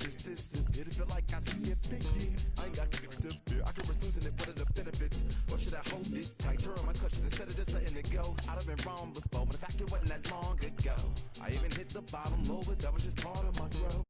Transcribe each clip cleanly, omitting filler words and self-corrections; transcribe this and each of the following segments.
Is this it? It feel like I see it thinking. I ain't got to fear. I can risk losing it. What are the benefits? Or should I hold it tight? Turn my clutches instead of just letting it go. I'd have been wrong before, but the fact it wasn't that long ago. I even hit the bottom low, but that was just part of my growth.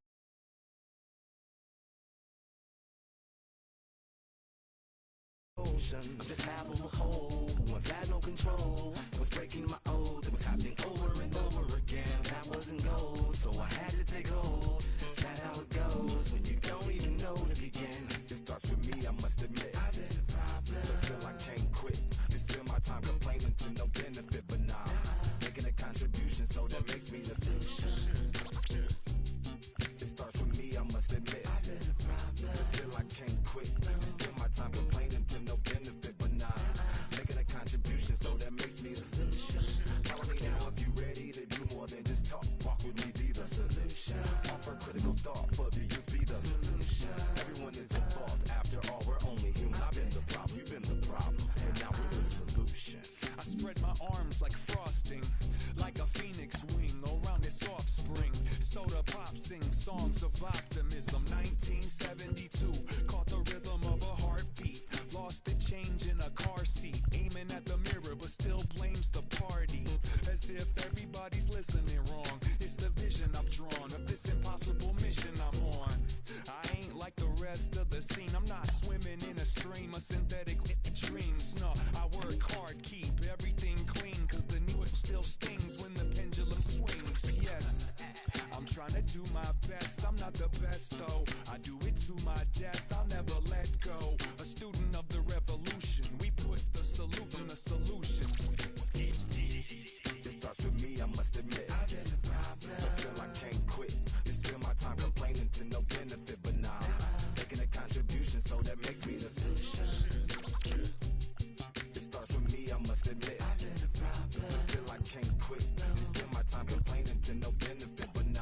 I just have a hold. Was had no control. It was breaking my oath. It was happening over and over again. That wasn't gold, so I had to take hold. Sad how it goes when you don't even know to begin. It starts with me, I must admit. I've been a problem, but still I can't quit. They spend my time complaining to no benefit, but nah, making a contribution, so that makes me the solution. It starts with me, I must admit. I've been a problem, but still I can't quit. They spend my time complaining to no benefit, but nah, making a contribution, so that makes me the solution. Follow me now if you ready to do more than just talk. Walk with me, be the solution. Offer critical thought for the youth, be the solution. Everyone is at fault. After all, we're only human. I've been the problem, you've been the problem, and now we're the solution. I spread my arms like frosting, like a phoenix wing around its offspring. Soda pop sing songs of optimism. 1972, caught the rhythm of a heartbeat. Lost the change in a car seat, aiming at the mirror but still blames the party. As if everybody's listening wrong. It's the vision I've drawn of this impossible mission I'm on. I ain't like the rest of the scene. I'm not swimming in a stream of synthetic dreams. No, I work hard, keep everything clean, cause the new still stings when the pendulum swings. Yes, I'm trying to do my best. I'm not the best though. I do it to my death. I'll never let go. A student of the revolution. We put the salute in the solution. It starts with me, I must admit. I've been a problem, but still I can't quit. You spend my time complaining to no benefit, but nah, making a contribution, so that makes me the solution. It starts with me, I must admit. I've been a problem, but still I can't quit. You spend my time complaining to no benefit, but nah,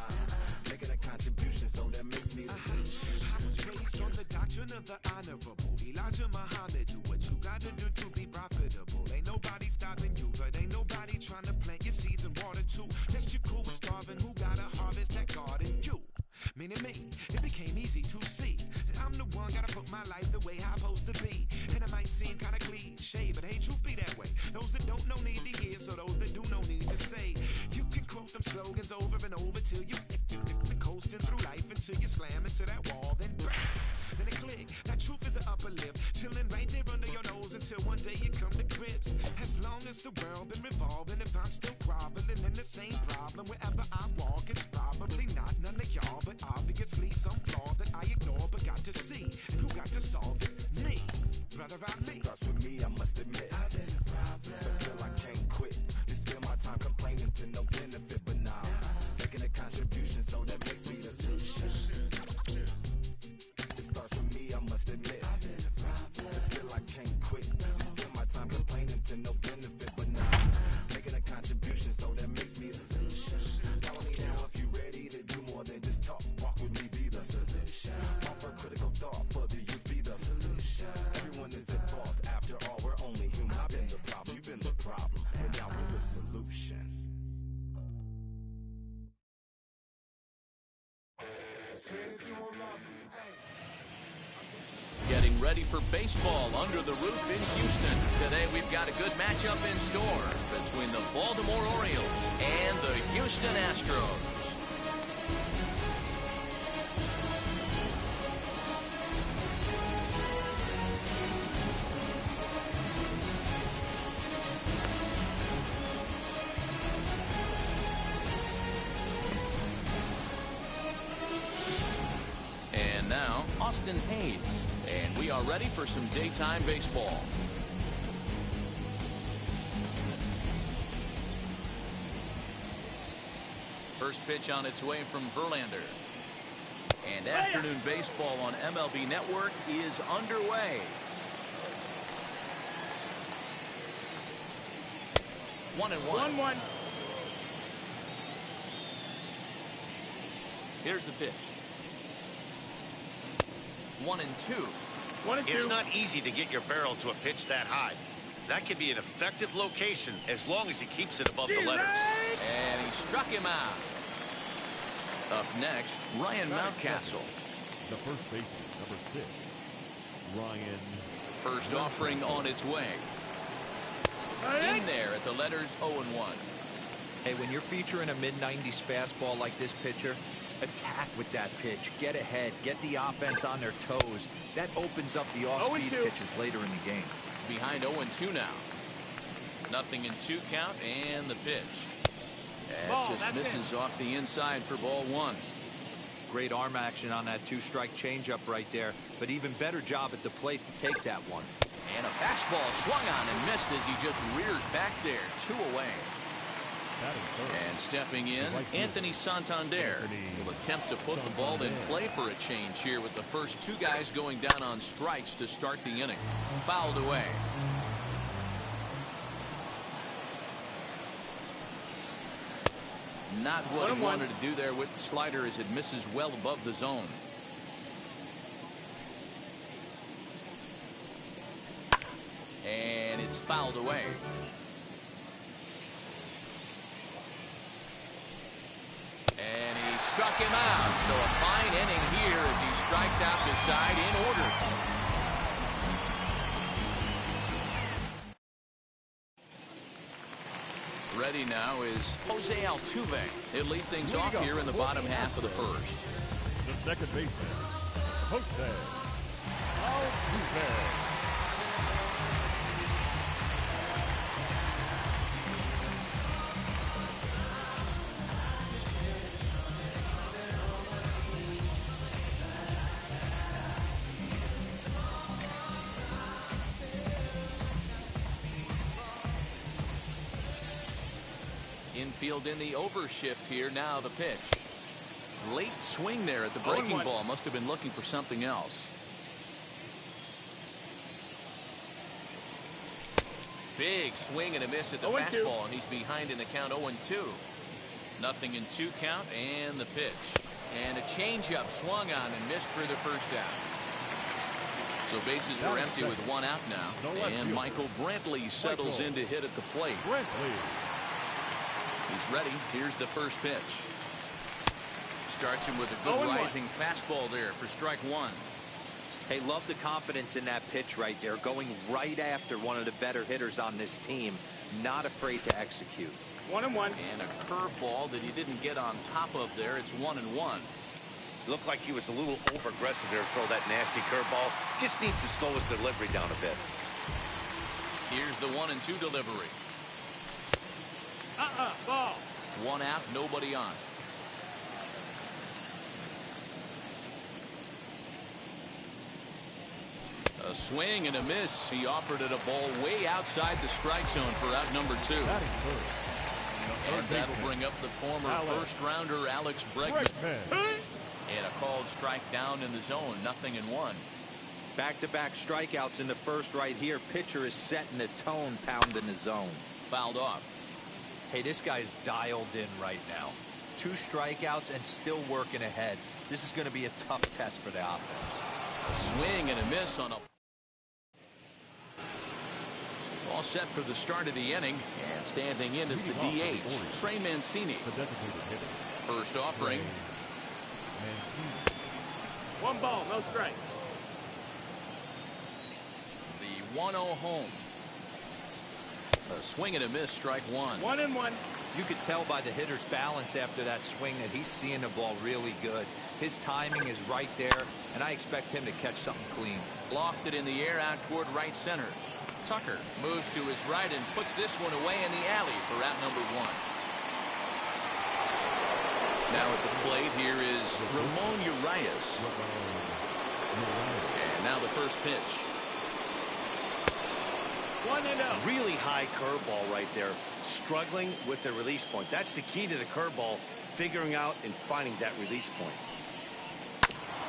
making a contribution, so that makes me the solution. I was raised on the doctrine of the honorable Elijah Muhammad. Do what you gotta do to be profitable. Ain't nobody stopping you, but ain't nobody trying to plant your seeds and water too. Unless you're cool with starving, who gotta harvest that garden? You. Meaning me, it became easy to see that I'm the one gotta put my life the way I'm supposed to be. And it might seem kinda cliche, but hey, truth be that way. Those that don't know need to hear, so those that do know need to say. You can quote them slogans over and over till you coasting through life until you slam into that wall, then bang, then it click. That truth is an upper lip, chilling right there under your nose until one day you come to grips. As long as the world been revolving, if I'm still groveling in the same problem wherever I walk, it's probably not none of y'all, but obviously some flaw that I ignore but got to see. And who got to solve it? Me, brother Ali. It starts with me, I must admit. I've been a problem, but still I can't quit. You spend my time complaining to no benefit, but nah, making a contribution, so that makes me the solution. It starts with me, I must admit. I've been a problem, but still I can't quit. You spend my time complaining to no benefit, but nah, making a contribution, so that makes me the solution. Follow me now if you ready to do more than just talk. Walk with me, be the solution. Offer critical thought for the youth, be the solution. Everyone is at fault. After all, we're only human. I've been the problem, you've been the problem, and now we're the solution. Getting ready for baseball under the roof in Houston. Today we've got a good matchup in store between the Baltimore Orioles and the Houston Astros. And now, Austin Hayes. And we are ready for some daytime baseball. First pitch on its way from Verlander. And afternoon baseball on MLB Network is underway. 1-1. 1-1. Here's the pitch. 1-2. 1-2. It's not easy to get your barrel to a pitch that high. That could be an effective location as long as he keeps it above the letters. And he struck him out. Up next, Ryan Mountcastle. The first baseman, number 6, Ryan. First offering on its way. In there at the letters 0-1. Hey, when you're featuring a mid-90s fastball like this pitcher, attack with that pitch. Get ahead. Get the offense on their toes. That opens up the off-speed pitches later in the game. Behind 0-2 now. Nothing in 2 count and the pitch. That just misses off the inside for ball 1. Great arm action on that 2-strike changeup right there, but even better job at the plate to take that one. And a fastball swung on and missed as he just reared back there. 2 away. And stepping in, Anthony Santander will attempt to put the ball in play for a change here with the first 2 guys going down on strikes to start the inning. Fouled away. Not what he wanted to do there with the slider as it misses well above the zone. And it's fouled away. And he struck him out. So a fine inning here as he strikes out the side in order. Ready now is Jose Altuve. He'll lead things off here in the bottom half of the first. The second baseman, Jose Altuve. Infield in the overshift here. Now the pitch. Late swing there at the breaking ball. Must have been looking for something else. Big swing and a miss at the fastball, and he's behind in the count 0-2. Nothing in 2 count and the pitch. And a changeup swung on and missed for the first out. So bases are empty with 1 out now. And Michael Brantley settles in to hit at the plate. He's ready. Here's the first pitch. Starts him with a good rising fastball there for strike 1. Hey, love the confidence in that pitch right there. Going right after one of the better hitters on this team. Not afraid to execute. 1-1. And a curveball that he didn't get on top of there. It's 1-1. Looked like he was a little over-aggressive there to throw that nasty curveball. Just needs to slow his delivery down a bit. Here's the 1-2 delivery. Ball. 1 out, nobody on. A swing and a miss. He offered it a ball way outside the strike zone for out number 2. And that'll bring up the former first-rounder Alex Bregman. And a called strike down in the zone. 0-1. Back-to-back strikeouts in the first right here. Pitcher is setting the tone, pounding the zone. Fouled off. Hey, this guy's dialed in right now. 2 strikeouts and still working ahead. This is going to be a tough test for the offense. A swing and a miss on a... All set for the start of the inning. And standing in is the DH, Trey Mancini. First offering. 1 ball, no strike. The 1-0 home. A swing and a miss, strike 1. 1-1. You could tell by the hitter's balance after that swing that he's seeing the ball really good. His timing is right there, and I expect him to catch something clean. Lofted in the air out toward right center. Tucker moves to his right and puts this one away in the alley for out number 1. Now at the plate here is Ramon Urias. And now the first pitch. 1-0. Really high curveball right there. Struggling with the release point. That's the key to the curveball, figuring out and finding that release point.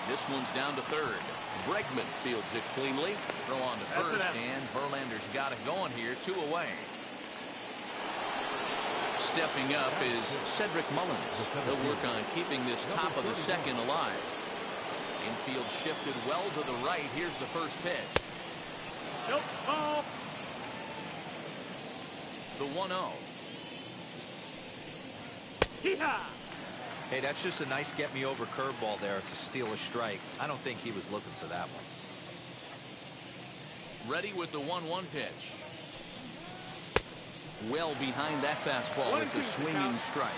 This one's down to third. Bregman fields it cleanly. Throw on to first, and Verlander's got it going here. 2 away. Stepping up is Cedric Mullins. He'll work on keeping this top of the second alive. Infield shifted well to the right. Here's the first pitch. Nope. Ball. The 1-0. Hee-haw. Hey, that's just a nice get-me-over curveball there to steal a strike. I don't think he was looking for that one. Ready with the 1-1 pitch. Well behind that fastball. It's a swinging strike.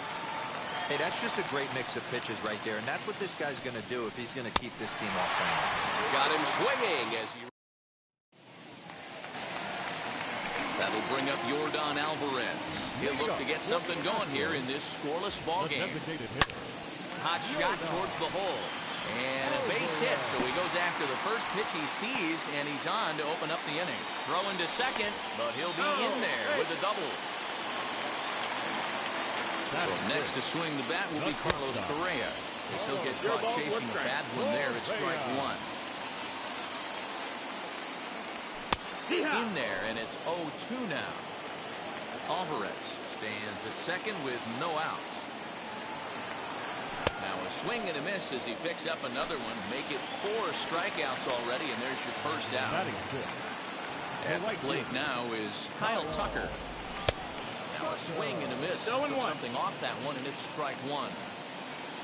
Hey, that's just a great mix of pitches right there, and that's what this guy's going to do if he's going to keep this team off balance. Got him swinging as he... That'll bring up Yordan Alvarez. He'll look to get something going here in this scoreless ball game. Hot shot towards the hole. And a base hit, so he goes after the first pitch he sees, and he's on to open up the inning. Throwing to second, but he'll be in there with a double. So next to swing the bat will be Carlos Correa. As he'll get caught chasing a bad one there at strike one. In there, and it's 0-2 now. Alvarez stands at second with no outs. Now a swing and a miss as he picks up another one. Make it 4 strikeouts already, and there's your first out. At the plate now is Kyle Tucker. Now a swing and a miss. Took something off that one, and it's strike one.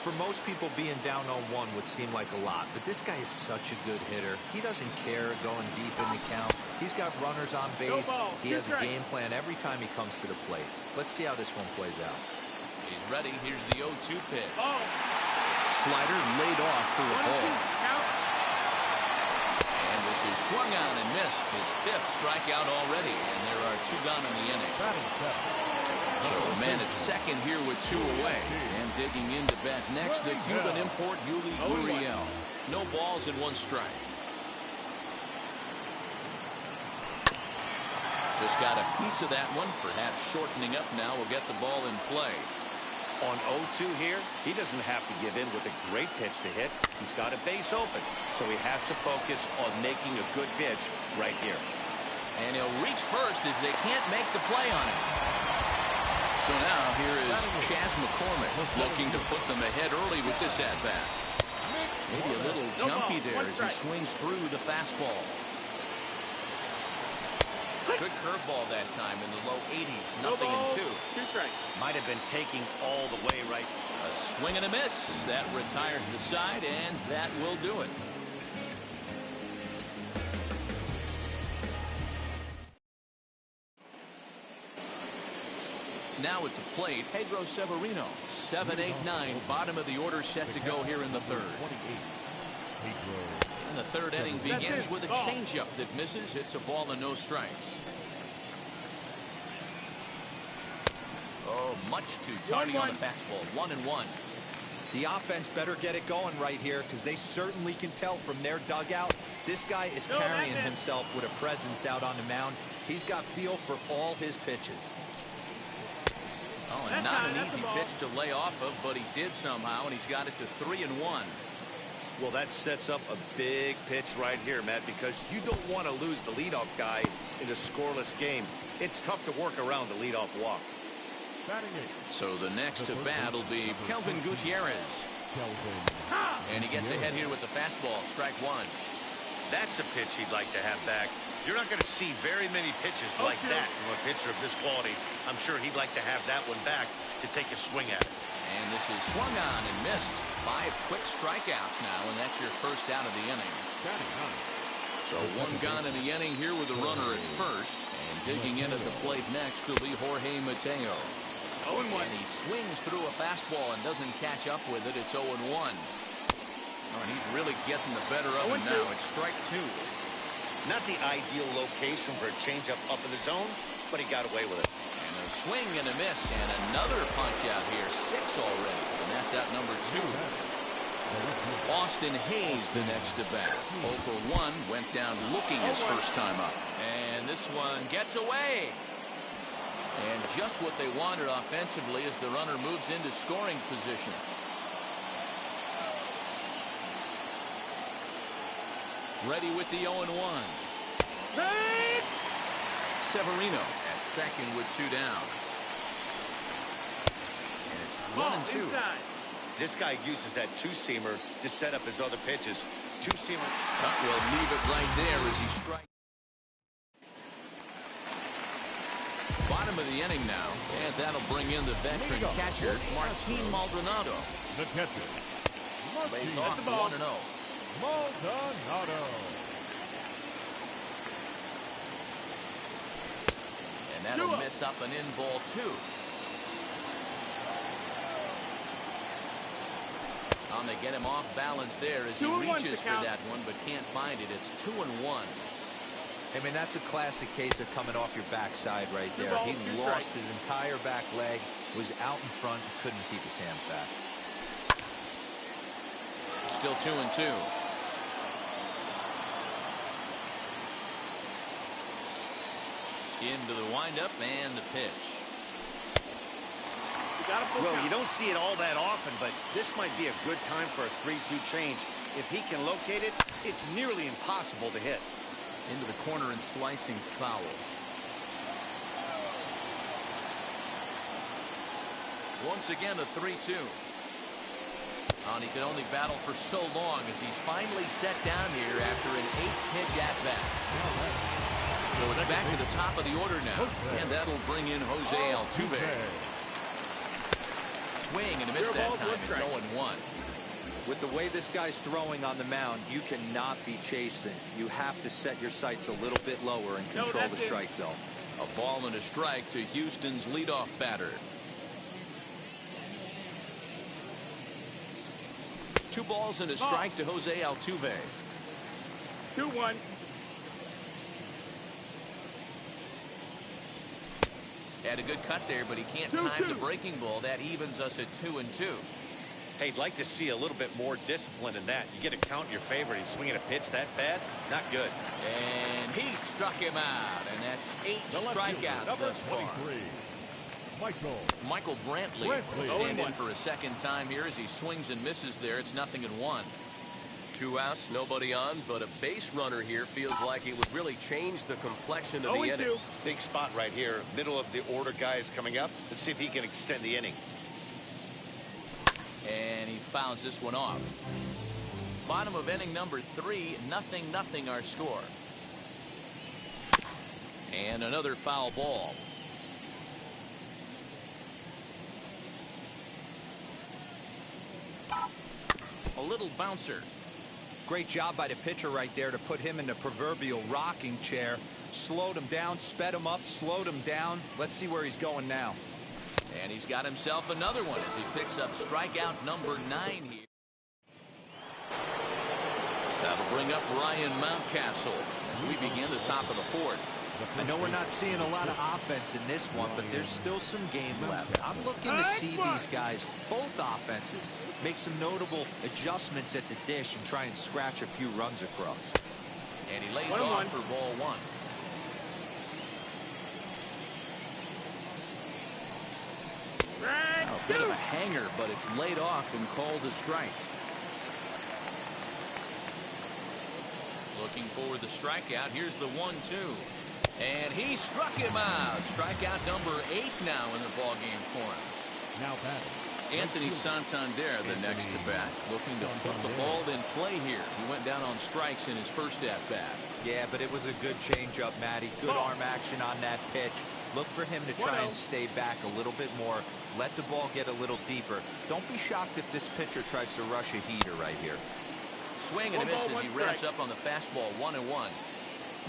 For most people, being down 0-1 would seem like a lot, but this guy is such a good hitter. He doesn't care going deep in the count. He's got runners on base. He has a game plan every time he comes to the plate. Let's see how this one plays out. He's ready. Here's the 0-2 pitch. Slider laid off for a ball. And this is swung on and missed. His 5th strikeout already, and there are 2 gone in the inning. So the man at second here with 2 away. And digging in to bat next, the Cuban import Yuli Gurriel. No balls and 1 strike. Just got a piece of that one. Perhaps shortening up now will get the ball in play. On 0-2 here, he doesn't have to give in with a great pitch to hit. He's got a base open, so he has to focus on making a good pitch right here. And he'll reach first as they can't make the play on it. So now here is Chas McCormick looking to put them ahead early with this at-bat. Maybe a little jumpy there as he swings through the fastball. Good curveball that time in the low 80s. Nothing in 2. Might have been taking all the way right. A swing and a miss. That retires the side, and that will do it. Now at the plate, Pedro Severino. 7-8-9, bottom of the order set to go here in the 3rd. And the 3rd inning begins with a changeup that misses. It's a ball and no strikes. Oh, much too tardy on the fastball. 1-1. The offense better get it going right here, because they certainly can tell from their dugout. This guy is carrying himself with a presence out on the mound. He's got feel for all his pitches. Oh, and not an easy pitch to lay off of, but he did somehow, and he's got it to 3-1. Well, that sets up a big pitch right here, Matt, because you don't want to lose the leadoff guy in a scoreless game. It's tough to work around the leadoff walk. So the next to bat will be Kelvin Gutierrez. And he gets ahead here with the fastball. Strike 1. That's a pitch he'd like to have back. You're not going to see very many pitches like that from a pitcher of this quality. I'm sure he'd like to have that one back to take a swing at it. And this is swung on and missed. 5 quick strikeouts now, and that's your first out of the inning. So 1 gone in the inning here with a runner at first. And digging in at the plate next will be Jorge Mateo. And he swings through a fastball and doesn't catch up with it. It's 0-1. Oh, and he's really getting the better of him now. It's strike 2. Not the ideal location for a changeup up in the zone, but he got away with it. And a swing and a miss, and another punch out here. 6 already, and that's out number 2. Austin Hayes the next to bat. 0 for 1, went down looking his first time up. And this one gets away. And just what they wanted offensively as the runner moves into scoring position. Ready with the 0-1. Severino at second with 2 down. And it's 1-2. This guy uses that 2-seamer to set up his other pitches. 2-seamer. Will leave it right there as he strikes. Bottom of the inning now, and that'll bring in the veteran catcher, Martin Maldonado. The catcher, Lays Martin off 1-0. Maldonado. And that'll miss up an in ball 2. On they get him off balance there as he reaches for that one, but can't find it. It's 2-1. I mean, that's a classic case of coming off your backside right there. He lost his entire back leg, was out in front, couldn't keep his hands back. Still 2-2. Into the windup and the pitch. Well, you don't see it all that often, but this might be a good time for a 3-2 change. If he can locate it, it's nearly impossible to hit. Into the corner and slicing foul. Once again, a 3-2. And he could only battle for so long as he's finally set down here after an 8-pitch at-bat. So it's back to the top of the order now, and that'll bring in Jose Altuve. Swing and a miss that time. It's 0-1. With the way this guy's throwing on the mound, you cannot be chasing. You have to set your sights a little bit lower and control the strike zone. A ball and a strike to Houston's leadoff batter. 2 balls and a strike to Jose Altuve. 2-1. Had a good cut there, but he can't time the breaking ball. That evens us at 2-2. Hey, I'd like to see a little bit more discipline in that. You get to count your favorite. He's swinging a pitch that bad. Not good. And he struck him out. And that's 8 strikeouts thus far. Michael Brantley will stand in for a second time here as he swings and misses there. It's 0-1. 2 outs, nobody on, but a base runner here feels like it would really change the complexion of the inning. Big spot right here. Middle of the order guy is coming up. Let's see if he can extend the inning. And he fouls this one off. Bottom of inning number 3, 0-0 our score. And another foul ball. A little bouncer. Great job by the pitcher right there to put him in the proverbial rocking chair. Slowed him down, sped him up, slowed him down. Let's see where he's going now. And he's got himself another one as he picks up strikeout number 9 here. That'll bring up Ryan Mountcastle as we begin the top of the 4th. I know we're not seeing a lot of offense in this one, but there's still some game left. I'm looking to see these guys, both offenses, make some notable adjustments at the dish and try and scratch a few runs across. And he lays off for ball 1. A bit of a hanger, but it's laid off and called a strike. Looking for the strikeout. Here's the 1-2. And he struck him out. Strikeout number 8 now in the ballgame for him. Now batting. Anthony Santander, the next to bat, looking to put the ball in play here. He went down on strikes in his first at-bat. Yeah, but it was a good changeup, Matty. Good arm action on that pitch. Look for him to try and stay back a little bit more. Let the ball get a little deeper. Don't be shocked if this pitcher tries to rush a heater right here. Swing and a miss as he ramps up on the fastball. 1-1.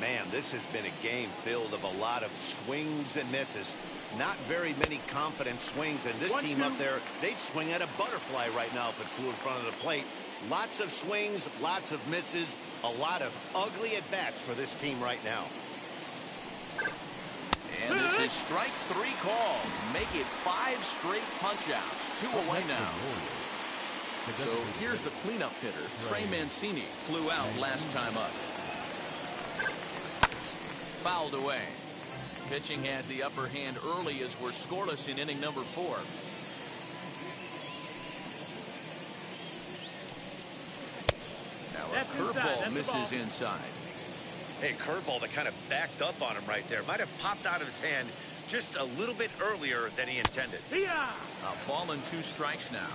Man, this has been a game filled of a lot of swings and misses. Not very many confident swings, and this team up there, they'd swing at a butterfly right now if it flew in front of the plate. Lots of swings, lots of misses, a lot of ugly at-bats for this team right now. And this is strike 3 call. Make it 5 straight punch-outs. 2 away now. So here's the cleanup hitter. Trey Mancini flew out last time up. Fouled away. Pitching has the upper hand early as we're scoreless in inning number 4. Now a curveball misses inside. Hey, curveball that kind of backed up on him right there. Might have popped out of his hand just a little bit earlier than he intended. A ball and 2 strikes now.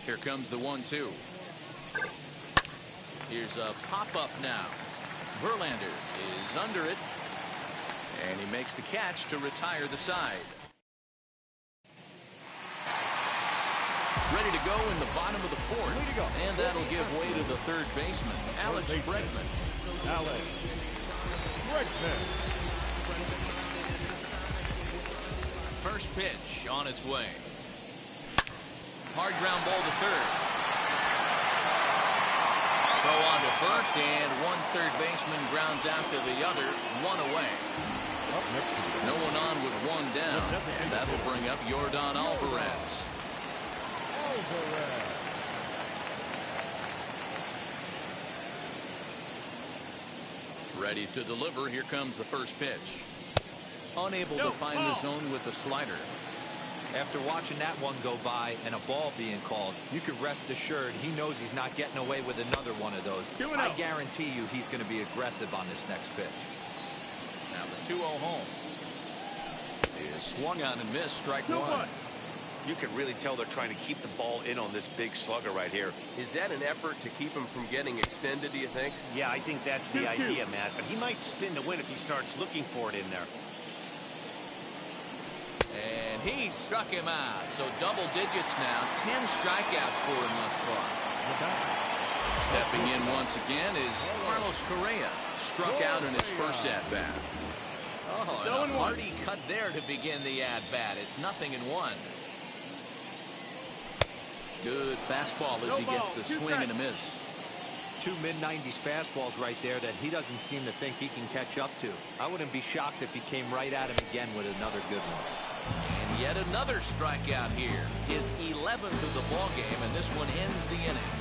Here comes the 1-2. Here's a pop-up now. Verlander is under it. And he makes the catch to retire the side. Ready to go in the bottom of the fourth. And that'll give way to the third baseman, Alex Bregman. Alex Bregman. First pitch on its way. Hard ground ball to third. Throw on to first, and one third baseman grounds out to the other, one away. No one on with one down, and that'll bring up Yordan Alvarez. Ready to deliver. Here comes the first pitch. Unable to find the zone with the slider. After watching that one go by and a ball being called, you could rest assured he knows he's not getting away with another one of those. I guarantee you he's going to be aggressive on this next pitch. Now the 2-0 home is swung on and missed. Strike one. You can really tell they're trying to keep the ball in on this big slugger right here. Is that an effort to keep him from getting extended, do you think? Yeah, I think that's the idea, Matt. But he might spin to win if he starts looking for it in there. And he struck him out. So double digits now. 10 strikeouts for him thus far. Stepping in once again is Carlos Correa. Struck out in his first at-bat. Oh, and a hearty cut there to begin the at-bat. It's 0-1. Good fastball as he gets the swing and a miss. Two mid-90s fastballs right there that he doesn't seem to think he can catch up to. I wouldn't be shocked if he came right at him again with another good one. And yet another strikeout here. His 11th of the ball game, and this one ends the inning.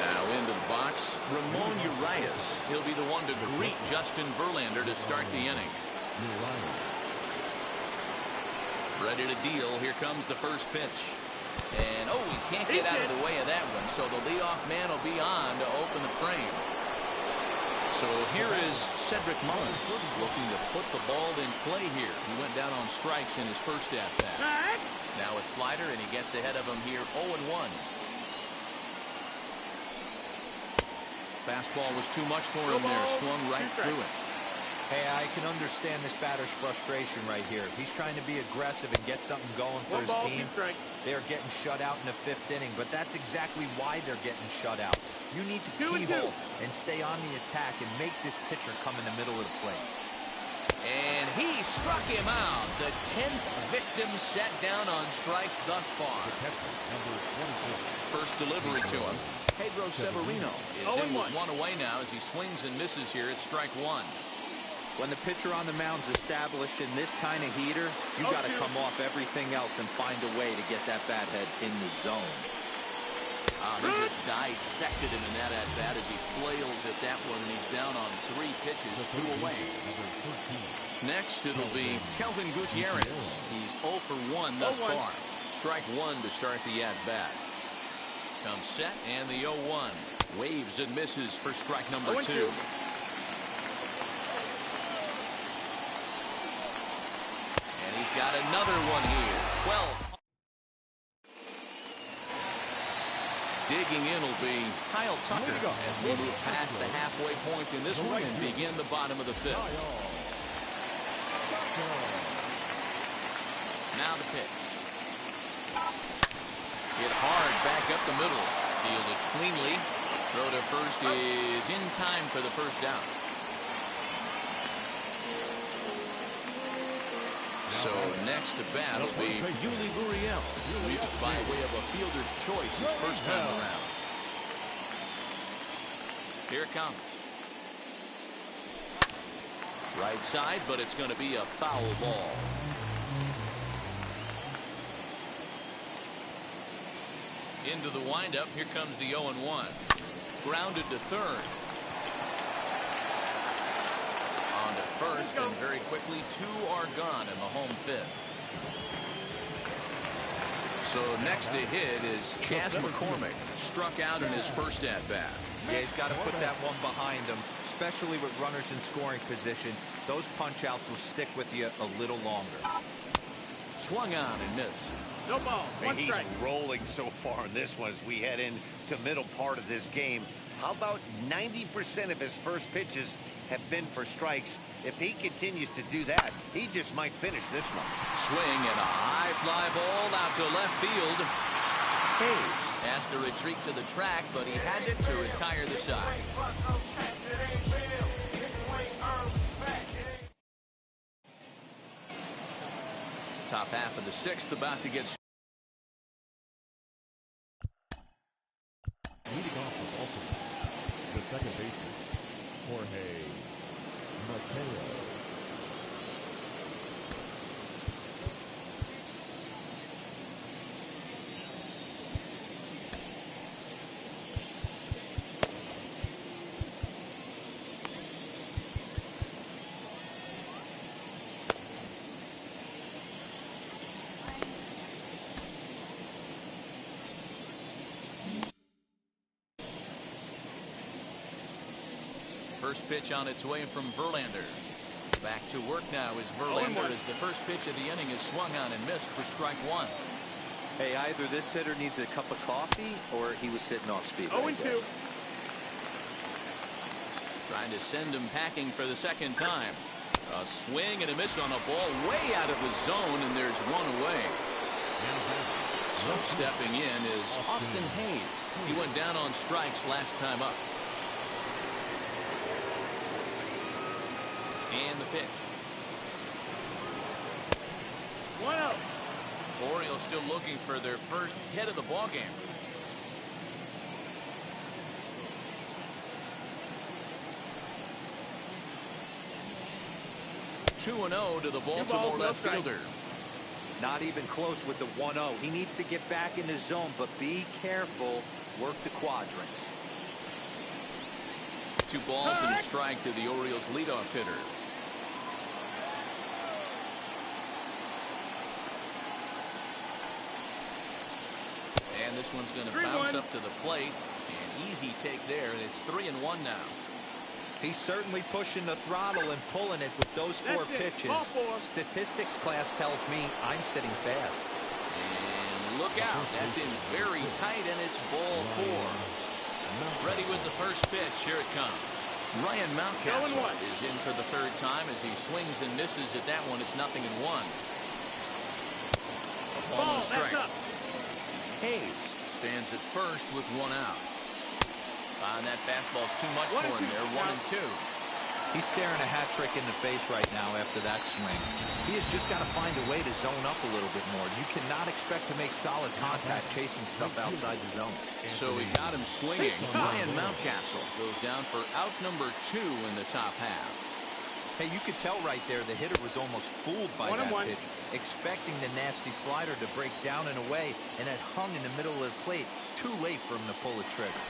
Now into the box, Ramon Urias. He'll be the one to greet Justin Verlander to start the inning. Ready to deal. Here comes the first pitch. And, oh, he can't get out of the way of that one. So the leadoff man will be on to open the frame. So here is Cedric Mullins looking to put the ball in play here. He went down on strikes in his first at-bat. Now a slider, and he gets ahead of him here 0-1. Fastball was too much for him there. Swung right through it. Hey, I can understand this batter's frustration right here. He's trying to be aggressive and get something going for his team. They're getting shut out in the 5th inning, but that's exactly why they're getting shut out. You need to keyhole and stay on the attack and make this pitcher come in the middle of the plate. And he struck him out. The 10th victim set down on strikes thus far. First delivery to him. Pedro Severino is in with one away now as he swings and misses here at strike one. When the pitcher on the mound's established in this kind of heater, you got to come off everything else and find a way to get that bat head in the zone. They just dissected him in that at-bat as he flails at that one, and he's down on 3 pitches, 2 away. Next, it'll be Kelvin Gutierrez. He's 0 for 1 thus far. Strike one to start the at-bat. Comes set, and the 0-1. Waves and misses for strike number 2. He's got another one here. 12. Digging in will be Kyle Tucker as we move past the halfway point in this one and begin the bottom of the 5th. Now the pitch. Hit hard back up the middle. Fielded cleanly. Throw to first is in time for the first down. So next to bat will be Yuli Gurriel, reached by way of a fielder's choice his first time around. Here it comes. Right side, but it's going to be a foul ball. Into the windup. Here comes the 0-1. Grounded to third. First, and very quickly 2 are gone in the home 5th. So next to hit is Chas McCormick, struck out in his first at-bat. Yeah, he's got to put that one behind him, especially with runners in scoring position. Those punch-outs will stick with you a little longer. Swung on and missed. No ball. One He's strike. rolling so far in this one as we head into middle part of this game. How about 90% of his first pitches have been for strikes? If he continues to do that, he just might finish this one. Swing and a high fly ball out to left field. Hayes has to retreat to the track, but he has it to retire the side. Top half of the sixth about to get. Leading off the Baltimore, the second baseman, Jorge Mateo. First pitch on its way from Verlander. Back to work now is Verlander as the first pitch of the inning is swung on and missed for strike one. Hey, either this hitter needs a cup of coffee or he was sitting off speed. 0-2. Trying to send him packing for the second time. A swing and a miss on a ball way out of the zone, and there's one away. So stepping in is Austin Hayes. He went down on strikes last time up. And the pitch. 1-0. Orioles still looking for their first hit of the ball game. Two and 0 to the Baltimore left fielder. Not even close with the 1-0. He needs to get back in the zone, but be careful. Work the quadrants. 2 balls and a strike to the Orioles leadoff hitter. And this one's going to bounce up to the plate. An easy take there, and it's 3-1 now. He's certainly pushing the throttle and pulling it with those 4 pitches. Statistics class tells me I'm sitting fast. And look out. That's in very tight, and it's ball 4. Ready with the first pitch. Here it comes. Ryan Mountcastle is in for the third time as he swings and misses at that one. It's 0-1. A ball and a strike. Hayes stands at first with 1 out. And that fastball's too much for him there. 1-2. He's staring a hat trick in the face right now after that swing. He has just got to find a way to zone up a little bit more. You cannot expect to make solid contact chasing stuff outside the zone. So he got him swinging. Ryan Mountcastle goes down for out number 2 in the top half. Hey, you could tell right there the hitter was almost fooled by that pitch, expecting the nasty slider to break down and away, and it hung in the middle of the plate. Too late for him to pull the trigger.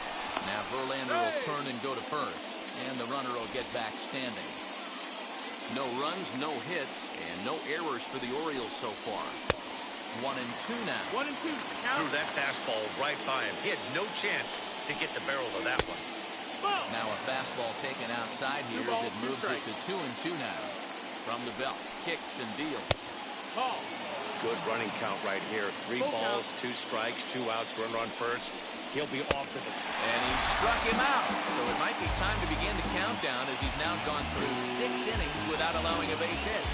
Now Verlander will turn and go to first, and the runner will get back standing. No runs, no hits, and no errors for the Orioles so far. 1-2 now. 1-2. Threw that fastball right by him. He had no chance to get the barrel of that one. Now a fastball taken outside here as it moves it to 2-2 now. From the belt, kicks and deals. Good running count right here. 3 balls, 2 strikes, 2 outs, runner on first. He'll be off to the... And he struck him out. So it might be time to begin the countdown as he's now gone through 6 innings without allowing a base hit.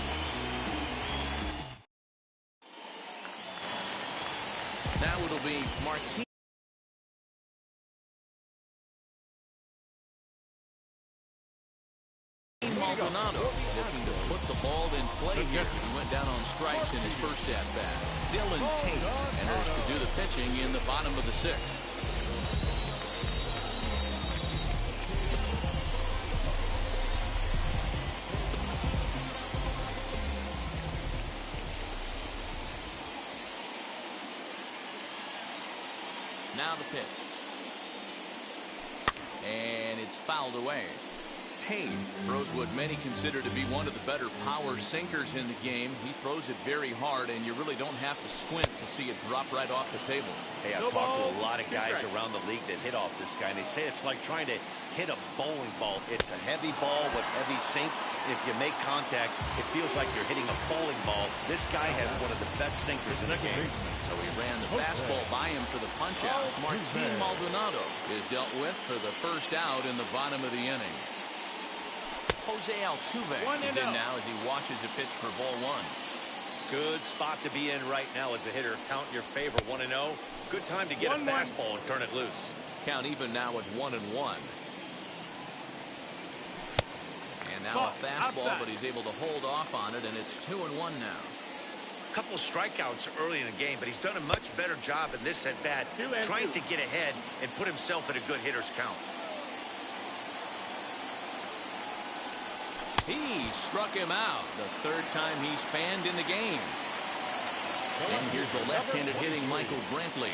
Now it'll be Martinez. Maldonado looking to put the ball in play here. He went down on strikes in his first at-bat. Dylan Tate enters to do the pitching in the bottom of the 6th. Now the pitch. And it's fouled away. Tate throws what many consider to be one of the better power sinkers in the game. He throws it very hard, and you really don't have to squint to see it drop right off the table. Hey, I've talked to a lot of guys around the league that hit off this guy, and they say it's like trying to hit a bowling ball. It's a heavy ball with heavy sink, If you make contact, it feels like you're hitting a bowling ball. This guy has one of the best sinkers in the game. So he ran the fastball by him for the punch-out. Martin Maldonado is dealt with for the first out in the bottom of the inning. Jose Altuve is in now as he watches a pitch for ball one. Good spot to be in right now as a hitter. Count in your favor, 1-0. Good time to get a fastball and turn it loose. Count even now at 1-1. And now a fastball, but he's able to hold off on it, and it's 2-1 now. A couple of strikeouts early in the game, but he's done a much better job in this at-bat, trying to get ahead and put himself in a good hitter's count. He struck him out the third time he's fanned in the game. And here's the left-handed hitting Michael Brantley.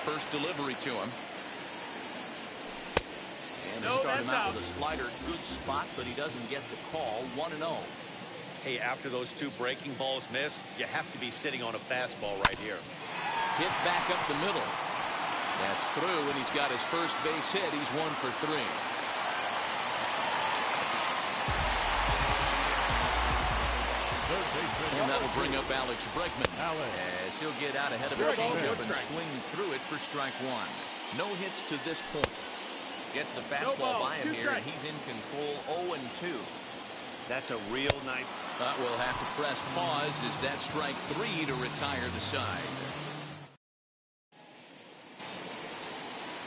First delivery to him. And to start him out with a slider. Good spot, but he doesn't get the call. 1-0. Hey, after those two breaking balls missed, you have to be sitting on a fastball right here. Hit back up the middle. That's through, and he's got his first base hit. He's 1 for 3. And that'll bring up Alex Bregman as he'll get out ahead of a changeup and swing through it for strike one. No hits to this point. Gets the fastball by him here, and he's in control 0-2. That's a real nice. But we'll have to press pause as that strike 3 to retire the side.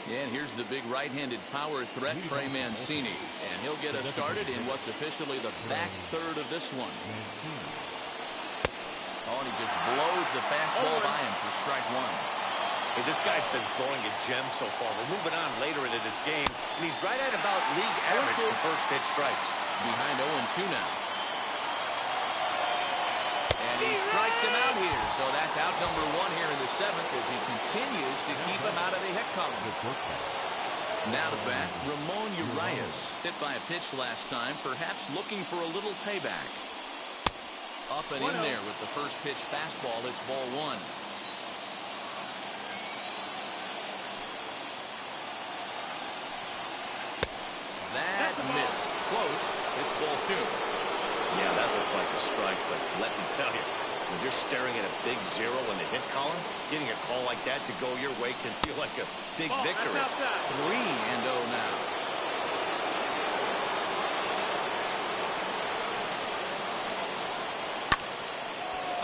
And here's the big right-handed power threat, Trey Mancini. And he'll get us started in what's officially the back third of this one. Oh, and he just blows the fastball by him for strike one. Hey, this guy's been throwing a gem so far. We're moving on later into this game, and he's right at about league average for first pitch strikes. Behind 0-2 now. And he strikes him out here. So that's out number 1 here in the 7th as he continues to keep him out of the hit column. Now to bat, Ramon Urias. Hit by a pitch last time, perhaps looking for a little payback. Up and in there with the first pitch fastball. It's ball 1. That missed. Close. It's ball 2. Yeah, that looked like a strike, but let me tell you, when you're staring at a big 0 in the hit column, getting a call like that to go your way can feel like a big victory. 3-0 now.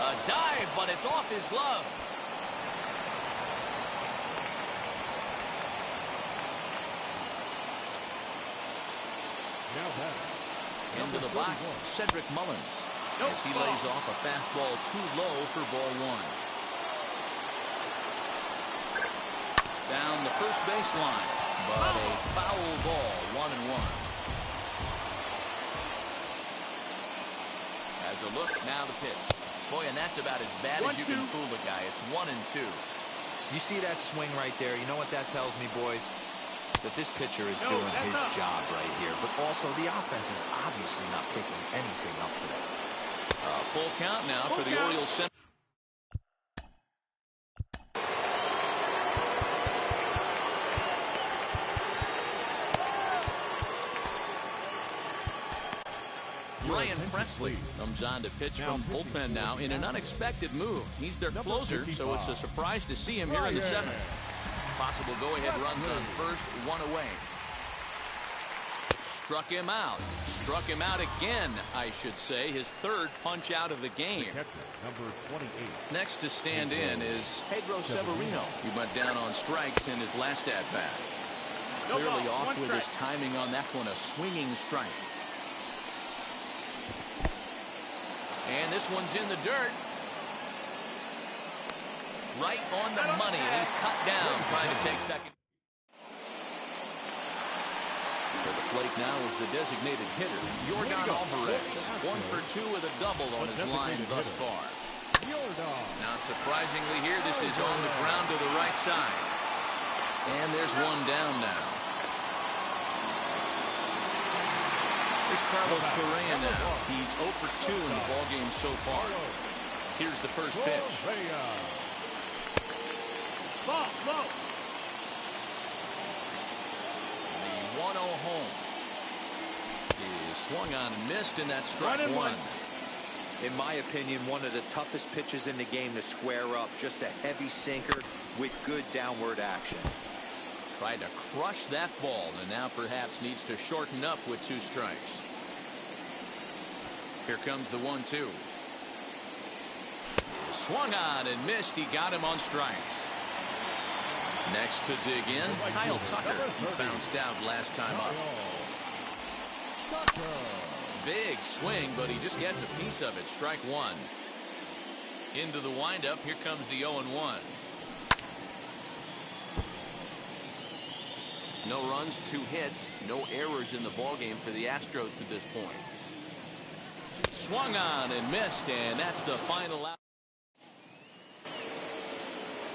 A dive, but it's off his glove. Into the box, Cedric Mullins, as he lays off a fastball too low for ball 1. Down the first baseline, but a foul ball, 1-1. As a look, now the pitch. Boy, and that's about as bad as you can fool a guy. It's 1-2. You see that swing right there? You know what that tells me, boys? That this pitcher is doing his job right here, but also the offense is obviously not picking anything up today. Full count now for the Orioles center. Ryan Presley comes on to pitch from bullpen now in an unexpected move. He's their closer, so it's a surprise to see him here in the 7th. Possible go-ahead runs on first, 1 away. Struck him out. Struck him out again, I should say. His 3rd punch out of the game. Number 28. Next to stand in is Pedro Severino. He went down on strikes in his last at-bat. Clearly off with his timing on that one, a swinging strike. And this one's in the dirt. Right on the money, and he's cut down trying to take second. For the plate now is the designated hitter, Yordan Alvarez. 1 for 2 with a double on his line thus far. Not surprisingly here, this is on the ground to the right side. And there's one down now. Here's Carlos Correa now. He's 0 for 2 in the ballgame so far. Here's the first pitch. Swung on and missed, and that's strike one. In my opinion, one of the toughest pitches in the game to square up. Just a heavy sinker with good downward action. Tried to crush that ball, and now perhaps needs to shorten up with 2 strikes. Here comes the 1-2. Swung on and missed. He got him on strikes. Next to dig in, Kyle Tucker. He bounced out last time up. Big swing, but he just gets a piece of it. Strike one. Into the windup. Here comes the 0-1. No runs, 2 hits, no errors in the ballgame for the Astros to this point. Swung on and missed, and that's the final out.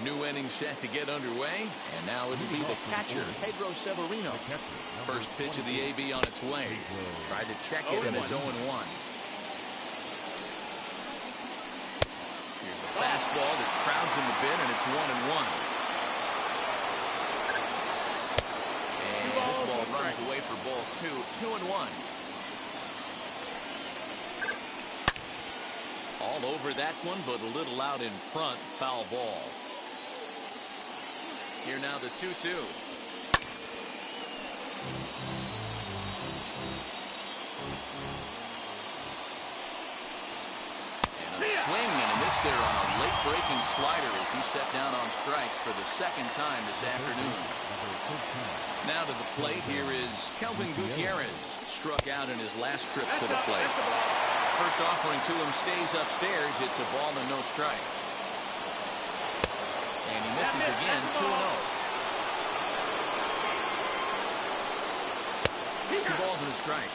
New inning set to get underway, and now it'll be the catcher, Pedro Severino. First pitch of the AB on its way. Tried to check it, and it's 0-1. Here's a fastball that crowds in the bin, and it's 1-1. And this ball runs away for ball 2. 2-1. All over that one, but a little out in front. Foul ball. Here now the 2-2. And a swing and a miss there on a late breaking slider as he set down on strikes for the 2nd time this afternoon. Now to the plate, here is Kelvin Gutierrez. Struck out in his last trip to the plate. First offering to him stays upstairs. It's a ball and no strikes. And he misses again, 2-0. 2 balls and a strike.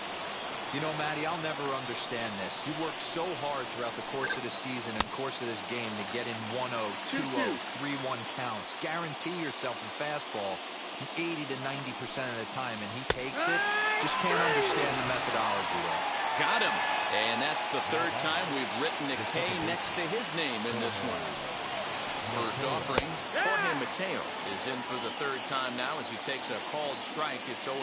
You know, Matty, I'll never understand this. You work so hard throughout the course of the season and course of this game to get in 1-0, 2-0, 3-1 counts. Guarantee yourself a fastball 80 to 90% of the time, and he takes it. Just can't understand the methodology there. Got him. And that's the 3rd time we've written a K next to his name in this one. First offering, Jorge Mateo is in for the 3rd time now as he takes a called strike. It's 0-1.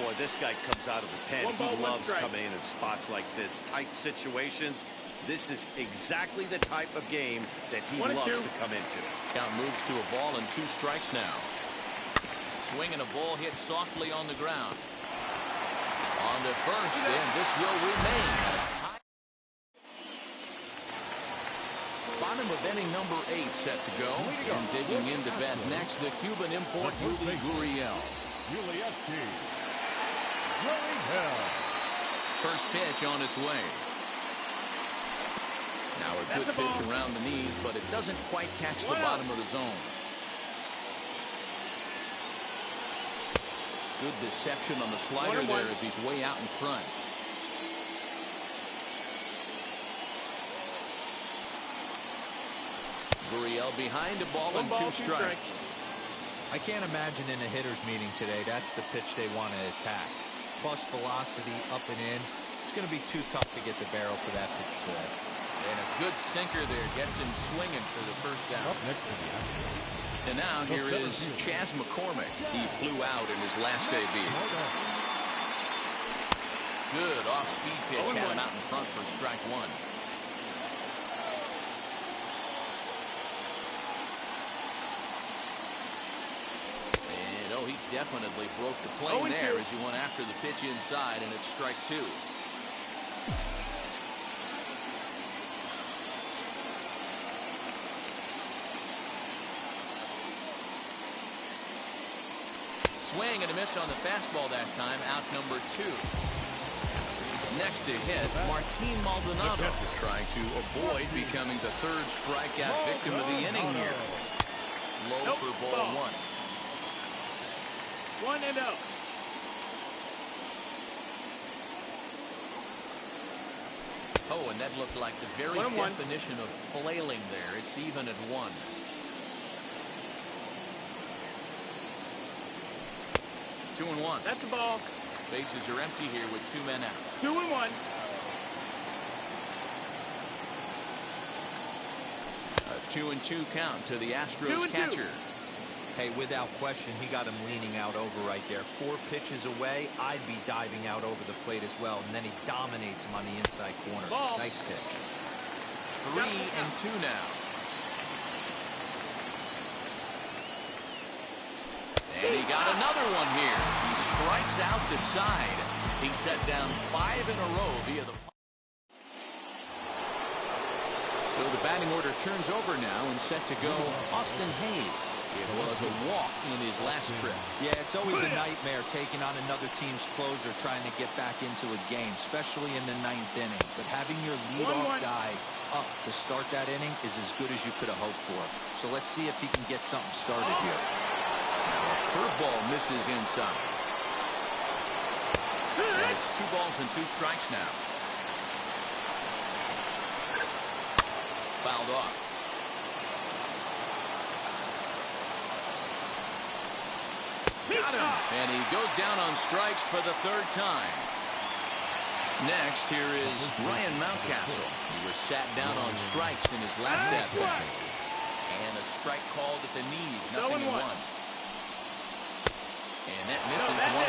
Boy, this guy comes out of the pen. He loves coming in spots like this. Tight situations. This is exactly the type of game that he loves to come into. Count moves to a ball and 2 strikes now. Swing and a ball hit softly on the ground. On to first, and this will remain a tie. Bottom of inning number 8 set to go. And digging into bat next, the Cuban import, Yuli Gurriel. First pitch on its way. Now a good pitch around the knees, but it doesn't quite catch the bottom of the zone. Good deception on the slider there as he's way out in front. Gurriel behind, a ball and 2 strikes. I can't imagine in a hitter's meeting today that's the pitch they want to attack. Plus velocity up and in. It's going to be too tough to get the barrel to that pitch today. And a good sinker there gets him swinging for the first down. Up next to the Astros. And now here is Chas McCormick. He flew out in his last AB. Good off-speed pitch had him out in front for strike 1. And he definitely broke the plane there as he went after the pitch inside, and it's strike 2. Swing and a miss on the fastball that time. Out number 2. Next to hit, Martin Maldonado trying to avoid becoming the 3rd strikeout victim of the inning here. Low for ball 1. 1-0. Oh, and that looked like the very definition of flailing there. It's even at 1. Two and 1. That's the ball. Bases are empty here with 2 men out. 2-1. A 2-2 count to the Astros catcher. Hey, without question, he got him leaning out over right there. 4 pitches away, I'd be diving out over the plate as well, and then he dominates him on the inside corner. Ball. Nice pitch. 3-2 now. And he got another one here. He strikes out the side. He set down 5 in a row via the... So the batting order turns over now and set to go Austin Hayes. It was a walk in his last trip. Yeah, it's always a nightmare taking on another team's closer trying to get back into a game, especially in the 9th inning. But having your leadoff guy up to start that inning is as good as you could have hoped for. So let's see if he can get something started here. Now a curveball misses inside. And it's 2 balls and 2 strikes now. Fouled off. Got him. And he goes down on strikes for the 3rd time. Next, here is Ryan Mountcastle. He was sat down on strikes in his last at-bat. And a strike called at the knees. Nothing in 1. And that misses 1-1.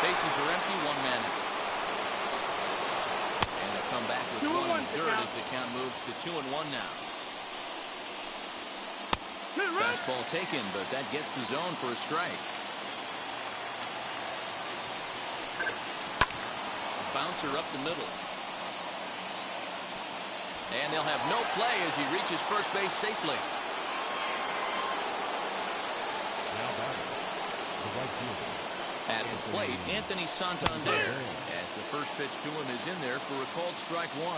Bases are empty, 1 man out. And they'll come back with 1 and 3rd as the count moves to 2-1 now. Fastball taken, but that gets the zone for a strike. A bouncer up the middle. And they'll have no play as he reaches first base safely. Now batting, the right fielder. At the plate, Anthony Santander, as the first pitch to him is in there for a called strike 1.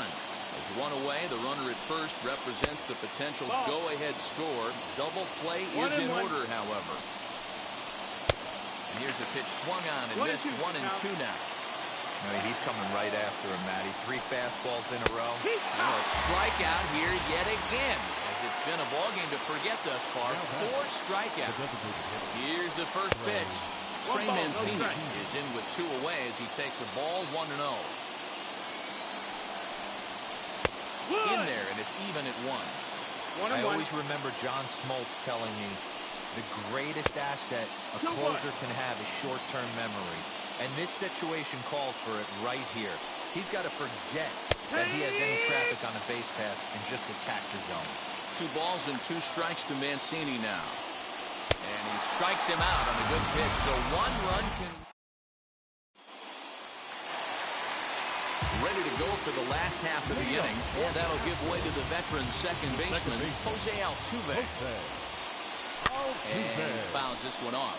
As 1 away, the runner at first represents the potential go-ahead score. Double play is in order, however. And here's a pitch swung on and missed. 1-2 now. No, he's coming right after him, Matty. 3 fastballs in a row. And a strikeout here yet again, as it's been a ballgame to forget thus far. 4 strikeouts. Here's the first pitch. Trey Mancini is in with 2 away as he takes a ball 1-0. In there, and it's even at 1. I always remember John Smoltz telling me the greatest asset a closer can have is short-term memory. And this situation calls for it right here. He's got to forget that he has any traffic on a base pass and just attack the zone. 2 balls and 2 strikes to Mancini now. And he strikes him out on a good pitch, so 1 run can... Ready to go for the last half of the inning, and that'll give way to the veteran second baseman, Jose Altuve. And he fouls this one off.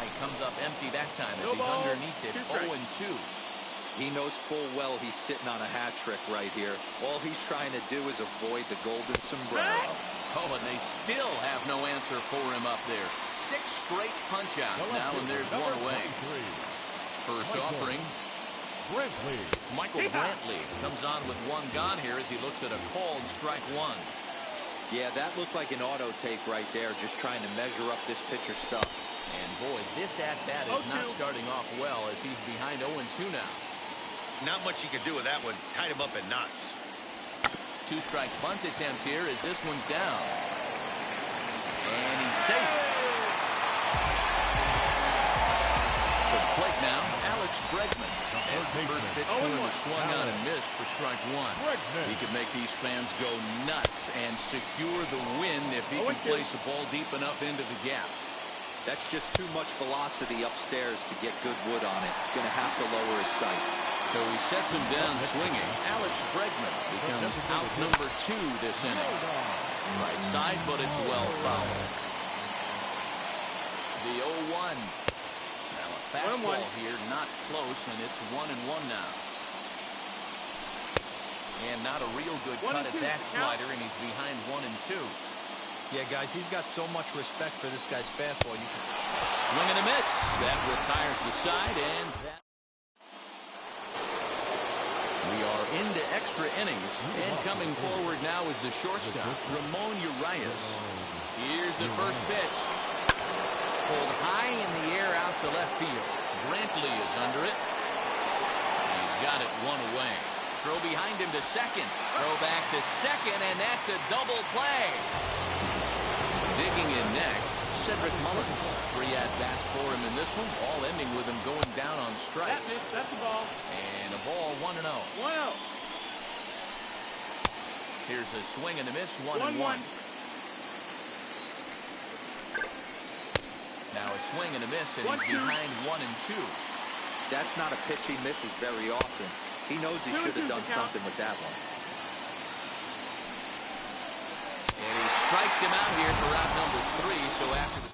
He comes up empty that time as he's underneath it, 0-2. He knows full well he's sitting on a hat trick right here. All he's trying to do is avoid the golden sombrero. Oh, and they still have no answer for him up there. 6 straight punch-outs now, and there's 1 away. First offering. Michael Brantley comes on with 1 gone here as he looks at a called strike 1. Yeah, that looked like an auto take right there, just trying to measure up this pitcher's stuff. And boy, this at-bat is not starting off well as he's behind 0-2 now. Not much you can do with that one. Tied him up in knots. 2 strike bunt attempt here as this one's down. And he's safe. To the plate now, Alex Bregman. As the first pitch to him is swung on and missed for strike 1. He could make these fans go nuts and secure the win if he can place a ball deep enough into the gap. That's just too much velocity upstairs to get good wood on it. It's going to have to lower his sights. So he sets him down swinging. Alex Bregman becomes out number 2 this inning. Right side, but it's well fouled. The 0-1. Now a fastball here, not close, and it's 1-1 now. And not a real good cut at that slider, and he's behind 1-2. Yeah, guys, he's got so much respect for this guy's fastball. You can swing and a miss. That retires the side, and that... We are into extra innings, and coming forward now is the shortstop, Ramon Urias. Here's the first pitch. Pulled high in the air out to left field. Brantley is under it. He's got it 1 away. Throw behind him to second. Throw back to second, and that's a double play. Digging in next, Cedric Mullins. 3 at-bats for him in this one, all ending with him going down on strikes. That's the ball. And a ball 1-0. 1-0. Here's a swing and a miss, 1-1. Now a swing and a miss, and he's behind 1-2. That's not a pitch he misses very often. He knows he should have done something with that one. And he strikes him out here for out number 3, so after the...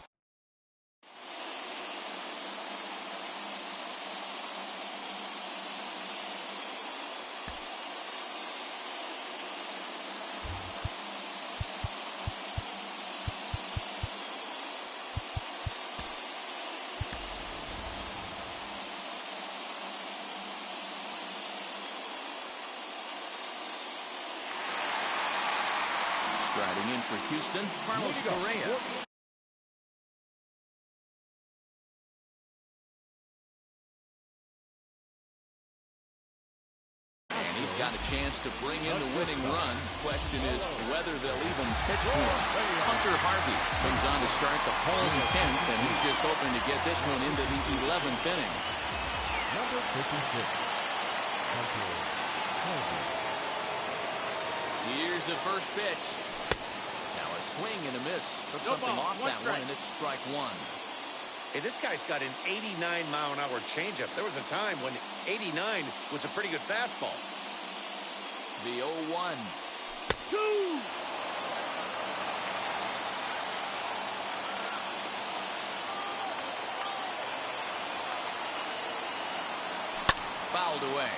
Striding in for Houston, Carlos Correa. And he's got a chance to bring in the winning run. Question is whether they'll even pitch to him. Hunter Harvey comes on to start the home 10th, and he's just hoping to get this one into the 11th inning. Number 56. Hunter Harvey. Here's the first pitch. Now a swing and a miss. Took something off that one, and it's strike 1. Hey, this guy's got an 89-mile-an-hour changeup. There was a time when 89 was a pretty good fastball. The 0-1. 2. Fouled away.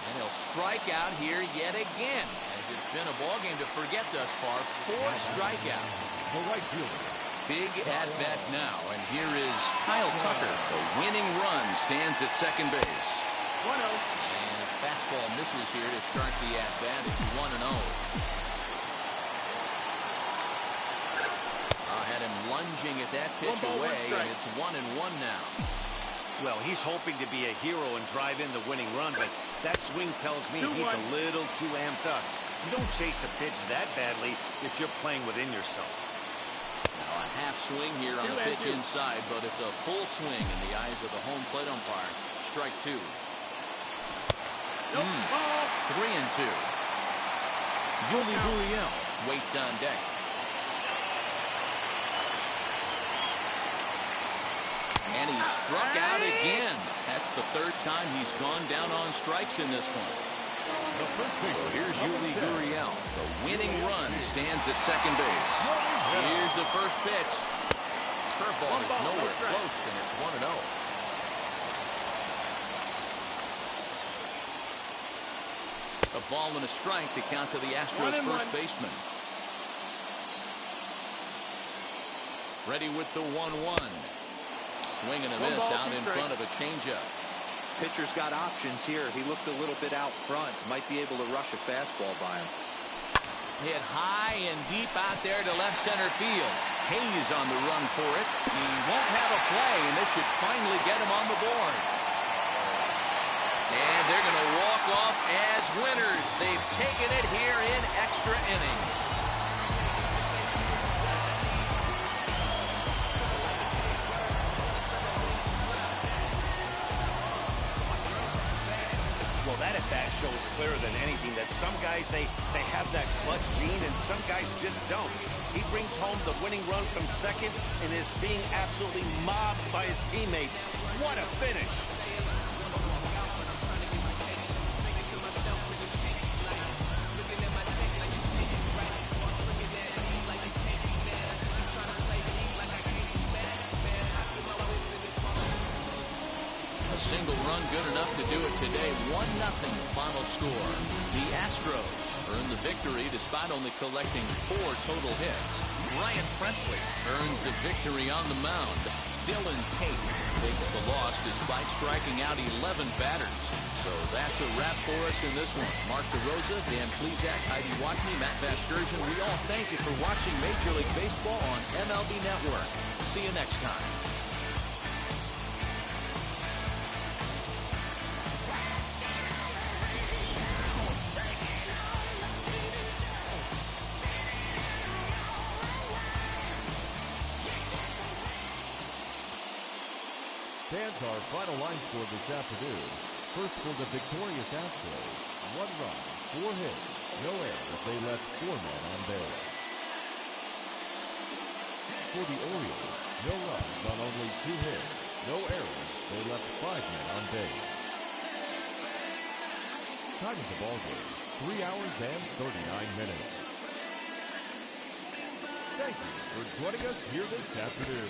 And he'll strike out here yet again, as it's been a ball game to forget thus far. 4 strikeouts. The right fielder. Big at-bat now, and here is Kyle Tucker. The winning run stands at second base. 1-0. And a fastball misses here to start the at-bat. It's 1-0. Had him lunging at that pitch away, and it's 1-1 now. Well, he's hoping to be a hero and drive in the winning run, but that swing tells me he's a little too amped up. You don't chase a pitch that badly if you're playing within yourself. Now a half swing here on the pitch inside, but it's a full swing in the eyes of the home plate umpire. Strike 2. 3-2. Yuli Gurriel waits on deck. And he struck out again. That's the 3rd time he's gone down on strikes in this one. So here's Yuli Gurriel. The winning run stands at second base. Here's the first pitch. Curveball is nowhere close, and it's 1-0. A ball and a strike to count to the Astros first baseman. Ready with the 1-1. Swing and a miss out in front of a changeup. Pitcher's got options here. He looked a little bit out front. Might be able to rush a fastball by him. Hit high and deep out there to left center field. Hayes on the run for it. He won't have a play, and this should finally get him on the board. And they're going to walk off as winners. They've taken it here in extra innings. That at-bat shows clearer than anything that some guys, they have that clutch gene and some guys just don't. He brings home the winning run from second and is being absolutely mobbed by his teammates. What a finish. Single run good enough to do it today. 1-0 final score. The Astros earn the victory despite only collecting 4 total hits. Ryan Presley earns the victory on the mound. Dylan Tate takes the loss loss despite striking out 11 batters. So that's a wrap for us in this one. Mark DeRosa, Dan Plesac, Heidi Watney, Matt Vasgersian, we all thank you for watching Major League Baseball on MLB Network. See you next time. Fans, our final line score this afternoon. First for the victorious Astros, 1 run, 4 hits, no errors. They left 4 men on base. For the Orioles, no runs on only 2 hits, no errors. They left 5 men on base. Time of the ball game, 3 hours and 39 minutes. Thank you for joining us here this afternoon.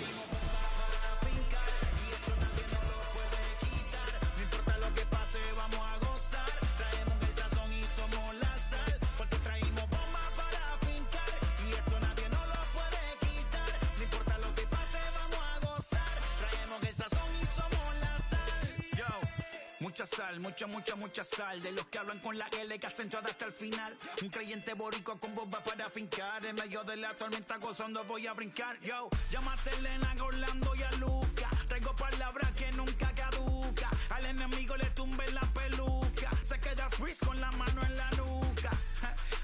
Mucha sal. De los que hablan con la L que hacen todo hasta el final. Un creyente boricua con bomba para fincar. En medio de la tormenta gozando voy a brincar. Yo, llámate a Elena, a Orlando y a Luca. Traigo palabras que nunca caduca. Al enemigo le tumbe la peluca. Se queda freeze con la mano en la nuca.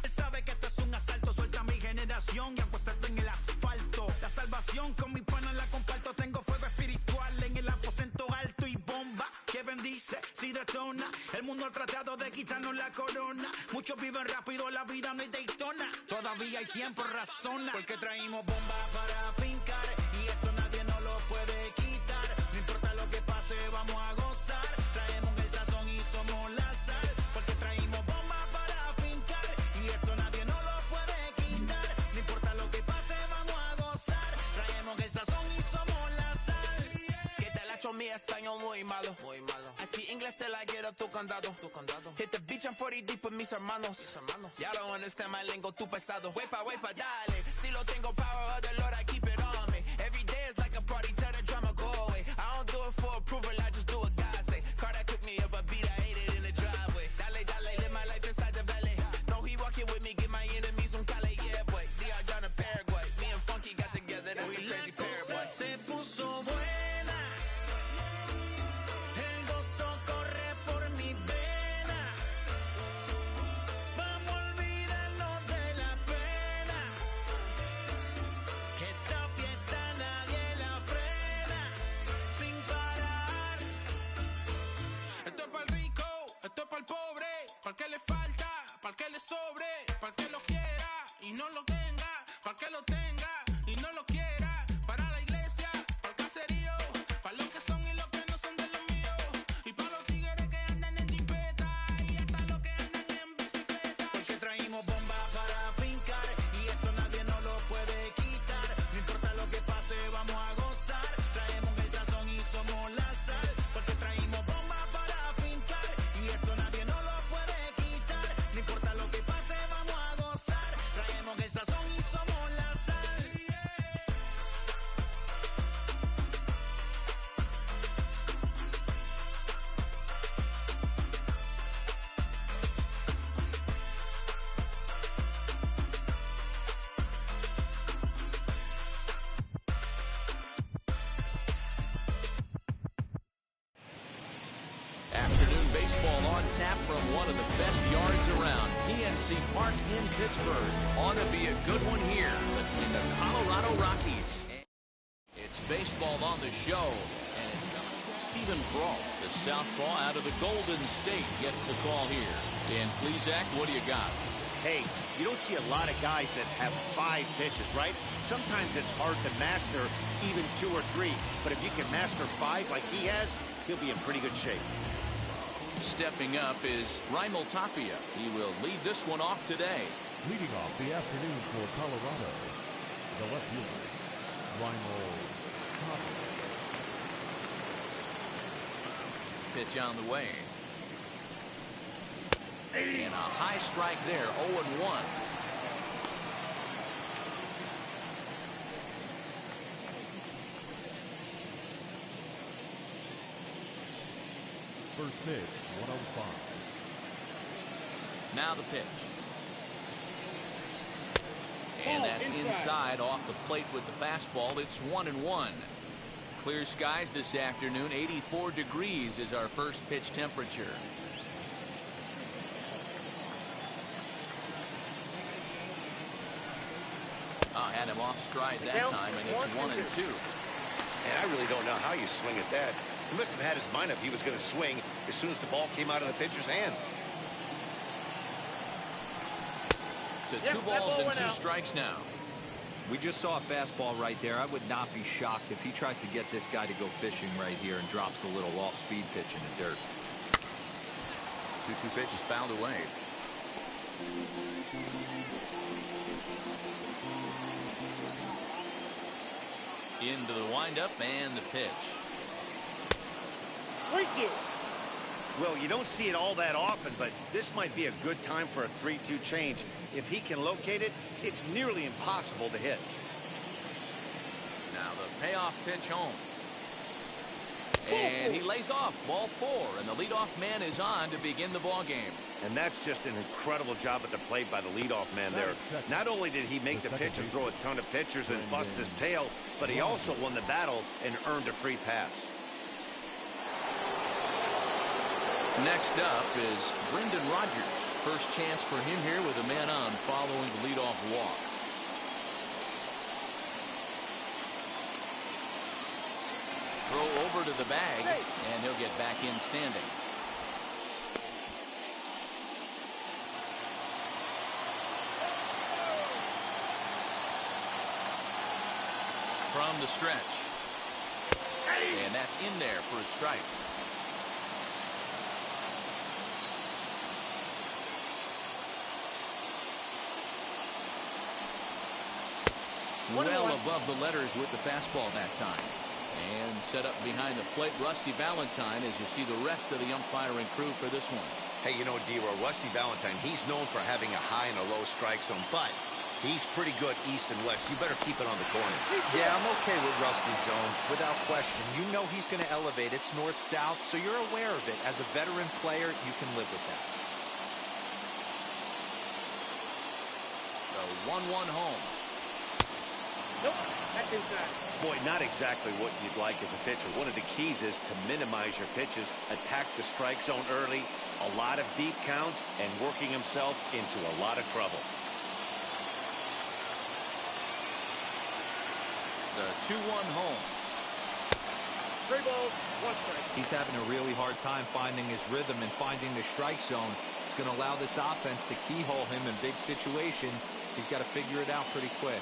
Él sabe que esto es un asalto. Suelta mi generación y acuéstate en el asfalto. La salvación con mi pana la comparto. Tengo fuego espiritual en el aposento alto y bomba que bendice, si detona. El mundo ha tratado de quitarnos la corona. Muchos viven rápido, la vida no es Daytona. Todavía hay tiempo, razona. Porque traímos bombas para fincar. Y esto nadie nos lo puede quitar. No importa lo que pase, vamos a gozar. Traemos el sazón y somos la sal. Porque traímos bombas para fincar. Y esto nadie nos lo puede quitar. No importa lo que pase, vamos a gozar. Traemos el sazón y somos la sal. Que te la echo mi español muy malo. I speak English till I get up tu condado. Hit the beach, I'm 40 deep with mis hermanos. Ya don't understand my lingo, tu pesado. Wepa, dale. Si lo tengo power of the Lord, I keep it on me. Every day is like a party, tell the drama go away. I don't do it for approval, I just do what God say. Car that cooked me up a beat, I ate it in the driveway. Dale, live my life inside the valley. No, he walking with me, get my enemies on Cali, yeah, boy. D.R. John in Paraguay. Me and Funky got together, that's a crazy pair, boy. Se puso buena. El gozo corre por mi vena. Vamos a olvidarnos de la pena. Que esta fiesta nadie la frena. Sin parar. Esto es para el rico, esto es para el pobre, para el que le falta, para el que le sobre, para el que lo quiera y no lo tenga, para el que lo tenga y no lo quiera, para la iglesia, para el caserío, para los que son y los que no son de los míos, y para los tigres que andan en jipeta y hasta los que andan en bicicleta. Porque traímos bombas para fincar. Y esto nadie nos lo puede quitar. No importa lo que pase, vamos a gozar. Traemos el sazón y somos la sal. Porque traímos bombas para fincar. Y esto nadie nos lo puede quitar. No importa lo que pase, vamos a gozar. Traemos el sazón y somos la sal. Afternoon baseball on tap from one of the best yards around, PNC Park in Pittsburgh. Ought to be a good one here between the Colorado Rockies. It's baseball on the show, and it's Stephen Brault, the southpaw out of the Golden State, gets the call here. Dan Plesac, what do you got? Hey, you don't see a lot of guys that have 5 pitches, right? Sometimes it's hard to master even 2 or 3, but if you can master 5 like he has, he'll be in pretty good shape. Stepping up is Raimel Tapia. He will lead this one off today. Leading off the afternoon for Colorado, the left fielder, Raimel Tapia. Pitch on the way. And a high strike there, 0-1. first pitch, 105. Now the pitch. And that's inside off the plate with the fastball. It's 1-1. Clear skies this afternoon. 84 degrees is our first pitch temperature. Had him off stride that time, and it's 1-2. And I really don't know how you swing at that. He must have had his mind up he was going to swing as soon as the ball came out of the pitcher's hand. To 2 balls and 2 strikes now. We just saw a fastball right there. I would not be shocked if he tries to get this guy to go fishing right here and drops a little off-speed pitch in the dirt. 2-2 pitch is fouled away. Into the windup and the pitch. 3-2. Well, you don't see it all that often, but this might be a good time for a 3-2 change. If he can locate it, it's nearly impossible to hit. Now the payoff pitch home. And he lays off, ball 4, and the leadoff man is on to begin the ball game. And that's just an incredible job at the plate by the leadoff man there. Not only did he make the pitch and throw a ton of pitchers and bust his tail, but he also won the battle and earned a free pass. Next up is Brendan Rodgers. First chance for him here with a man on following the leadoff walk. Throw over to the bag, and he'll get back in standing. From the stretch. And that's in there for a strike. Well above the letters with the fastball that time. And set up behind the plate, Rusty Valentine, as you see the rest of the umpiring crew for this one. Hey, you know, D-Row, Rusty Valentine, he's known for having a high and a low strike zone, but he's pretty good east and west. You better keep it on the corners. Yeah, I'm okay with Rusty's zone, without question. You know he's going to elevate. It's north-south, so you're aware of it. As a veteran player, you can live with that. The 1-1 home. Nope, that's inside. Boy, not exactly what you'd like as a pitcher. One of the keys is to minimize your pitches, attack the strike zone early, a lot of deep counts, and working himself into a lot of trouble. The 2-1 home. 3 balls, 1 strike. He's having a really hard time finding his rhythm and finding the strike zone. It's going to allow this offense to keyhole him in big situations. He's got to figure it out pretty quick.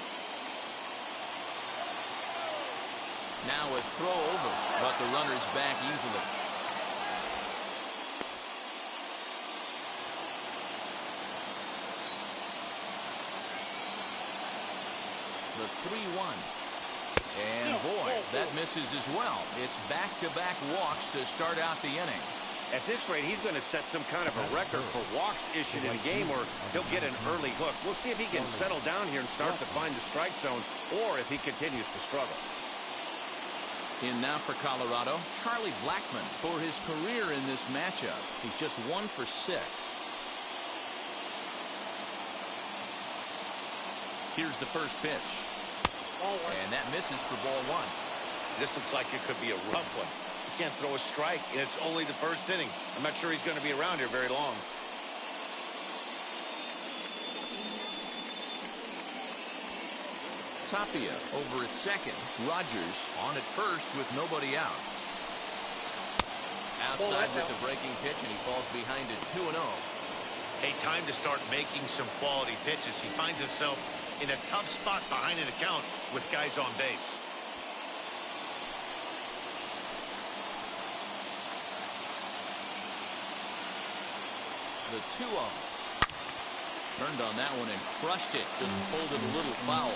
Now a throw over, but the runner's back easily. The 3-1. And boy, that misses as well. It's back-to-back walks to start out the inning. At this rate, he's going to set some kind of a record for walks issued in a game, or he'll get an early hook. We'll see if he can settle down here and start to find the strike zone, or if he continues to struggle. In now for Colorado, Charlie Blackmon for his career in this matchup. He's just 1 for 6. Here's the first pitch. And that misses for ball 1. This looks like it could be a rough one. He can't throw a strike, and it's only the first inning. I'm not sure he's going to be around here very long. Tapia over at second. Rodgers on at first with nobody out. Outside with the breaking pitch, and he falls behind it 2-0. A time to start making some quality pitches. He finds himself in a tough spot behind an account with guys on base. The 2-0. Turned on that one and crushed it. Just pulled it a little foul.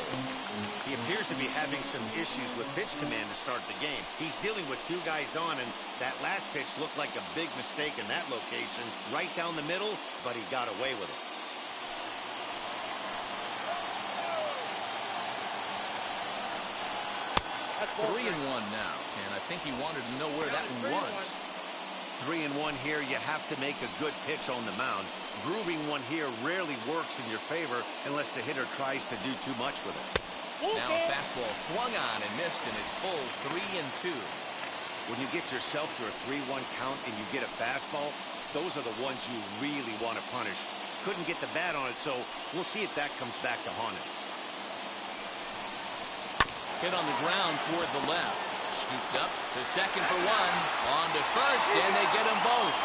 He appears to be having some issues with pitch command to start the game. He's dealing with 2 guys on, and that last pitch looked like a big mistake in that location. Right down the middle, but he got away with it. That's 3-1 now, and I think he wanted to know where that one was. 3-1 1 here, you have to make a good pitch on the mound. Grooving one here rarely works in your favor unless the hitter tries to do too much with it. Now a fastball swung on and missed, and it's full 3-2. When you get yourself to a 3-1 count and you get a fastball, those are the ones you really want to punish. Couldn't get the bat on it, so we'll see if that comes back to haunt him. Hit on the ground toward the left. Scooped up to second for one. On to first, and they get them both.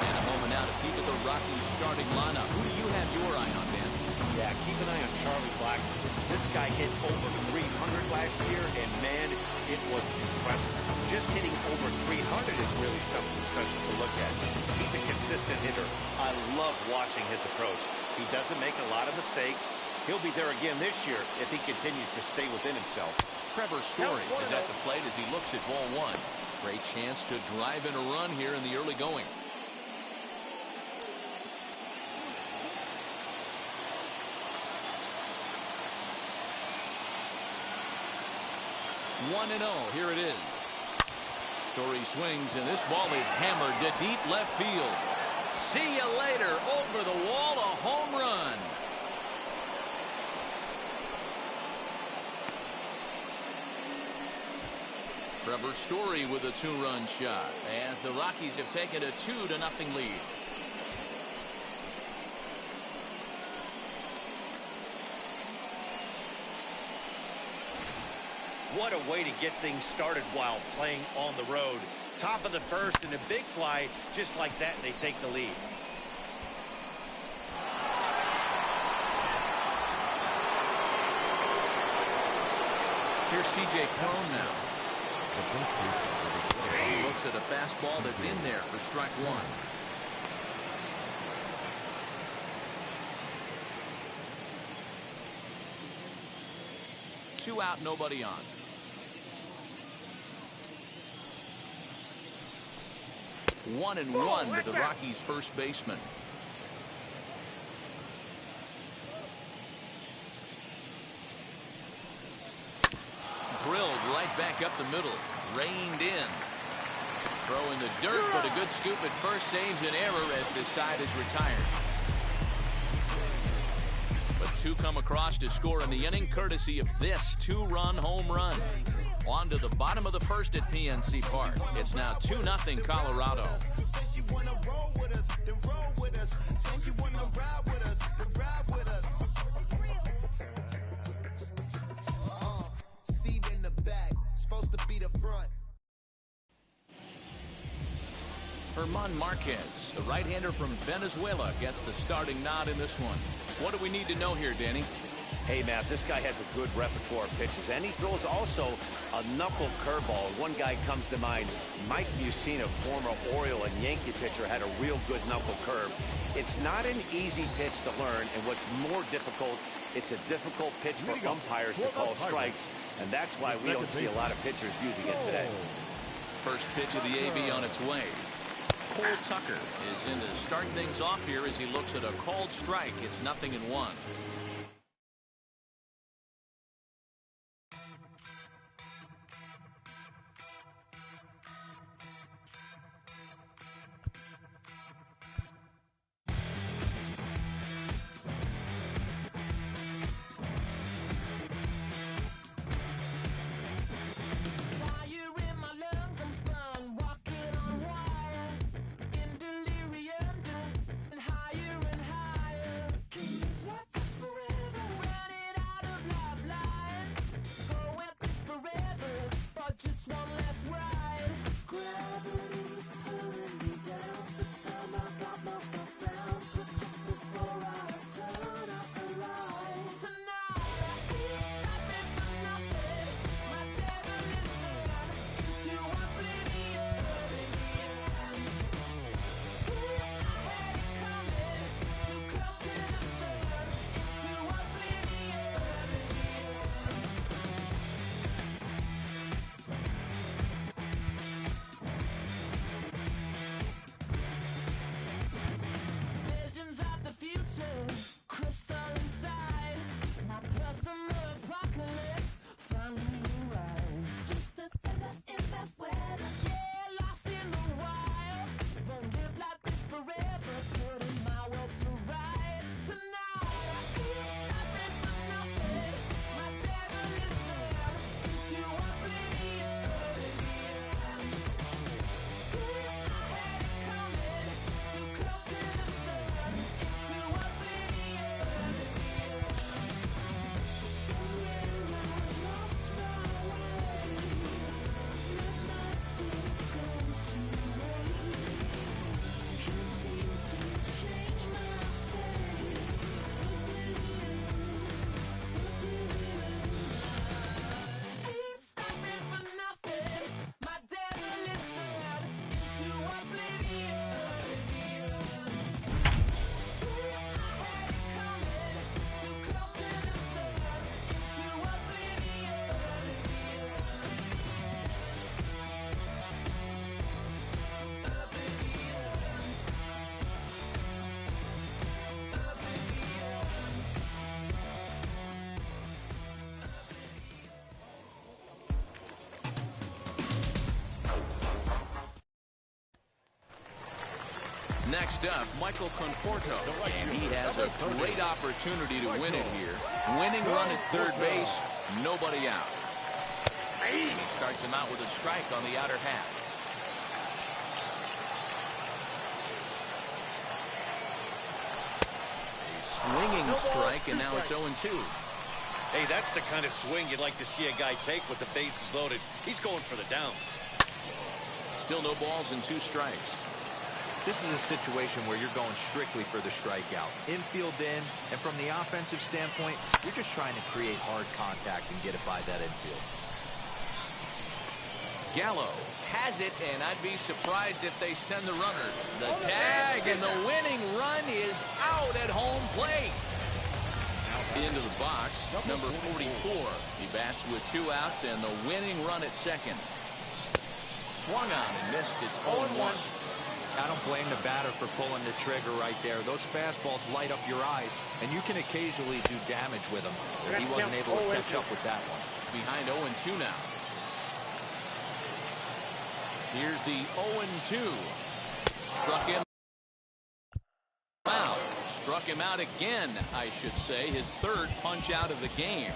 And a moment now to peek at the Rockies starting lineup. Who do you have your eye on, Dan? Yeah, keep an eye on Charlie Black. This guy hit over 300 last year, and man, it was impressive. Just hitting over 300 is really something special to look at. He's a consistent hitter. I love watching his approach. He doesn't make a lot of mistakes. He'll be there again this year if he continues to stay within himself. Trevor Story is at the plate as he looks at ball one. Great chance to drive in a run here in the early going. 1-0. Here it is. Story swings, and this ball is hammered to deep left field. See you later. Over the wall, a home run. Trevor Story with a 2-run shot as the Rockies have taken a 2-0 lead. What a way to get things started while playing on the road. Top of the first and a big fly, just like that, and they take the lead. Here's C.J. Cron now. He looks at a fastball that's in there for strike one. Two out, nobody on. One and one to the Rockies' first baseman. Drilled right back up the middle. Reined in. Throw in the dirt, but a good scoop at first saves an error as this side is retired. But two come across to score in the inning, courtesy of this 2-run home run. On to the bottom of the first at PNC Park. It's now 2-0 Colorado. Seat in the back, supposed to be the front. German Marquez, the right-hander from Venezuela, gets the starting nod in this one. What do we need to know here, Danny? Hey, Matt, this guy has a good repertoire of pitches, and he throws also a knuckle curveball. One guy comes to mind, Mike Mussina, former Oriole and Yankee pitcher, had a real good knuckle curve. It's not an easy pitch to learn, and what's more difficult, it's a difficult pitch for umpires to call strikes, and that's why we don't see a lot of pitchers using it today. First pitch of the AB on its way. Cole Tucker is in to start things off here as he looks at a called strike. It's 0-1. Practice for Next up, Michael Conforto, and he has a great opportunity to win it here. Winning run at third base, nobody out. He starts him out with a strike on the outer half. A swinging strike, and now it's 0-2. Hey, that's the kind of swing you'd like to see a guy take with the bases loaded. He's going for the downs. Still no balls and 2 strikes. This is a situation where you're going strictly for the strikeout. Infield in, and from the offensive standpoint, you're just trying to create hard contact and get it by that infield. Gallo has it, and I'd be surprised if they send the runner. The tag, and the winning run is out at home plate. Into the box, number 44. He bats with 2 outs, and the winning run at second. Swung on and missed. It's 0-1. I don't blame the batter for pulling the trigger right there. Those fastballs light up your eyes, and you can occasionally do damage with them. But he wasn't able to catch up with that one. Behind 0-2 now. Here's the 0-2. Struck him out. Struck him out again, I should say. His 3rd punch out of the game.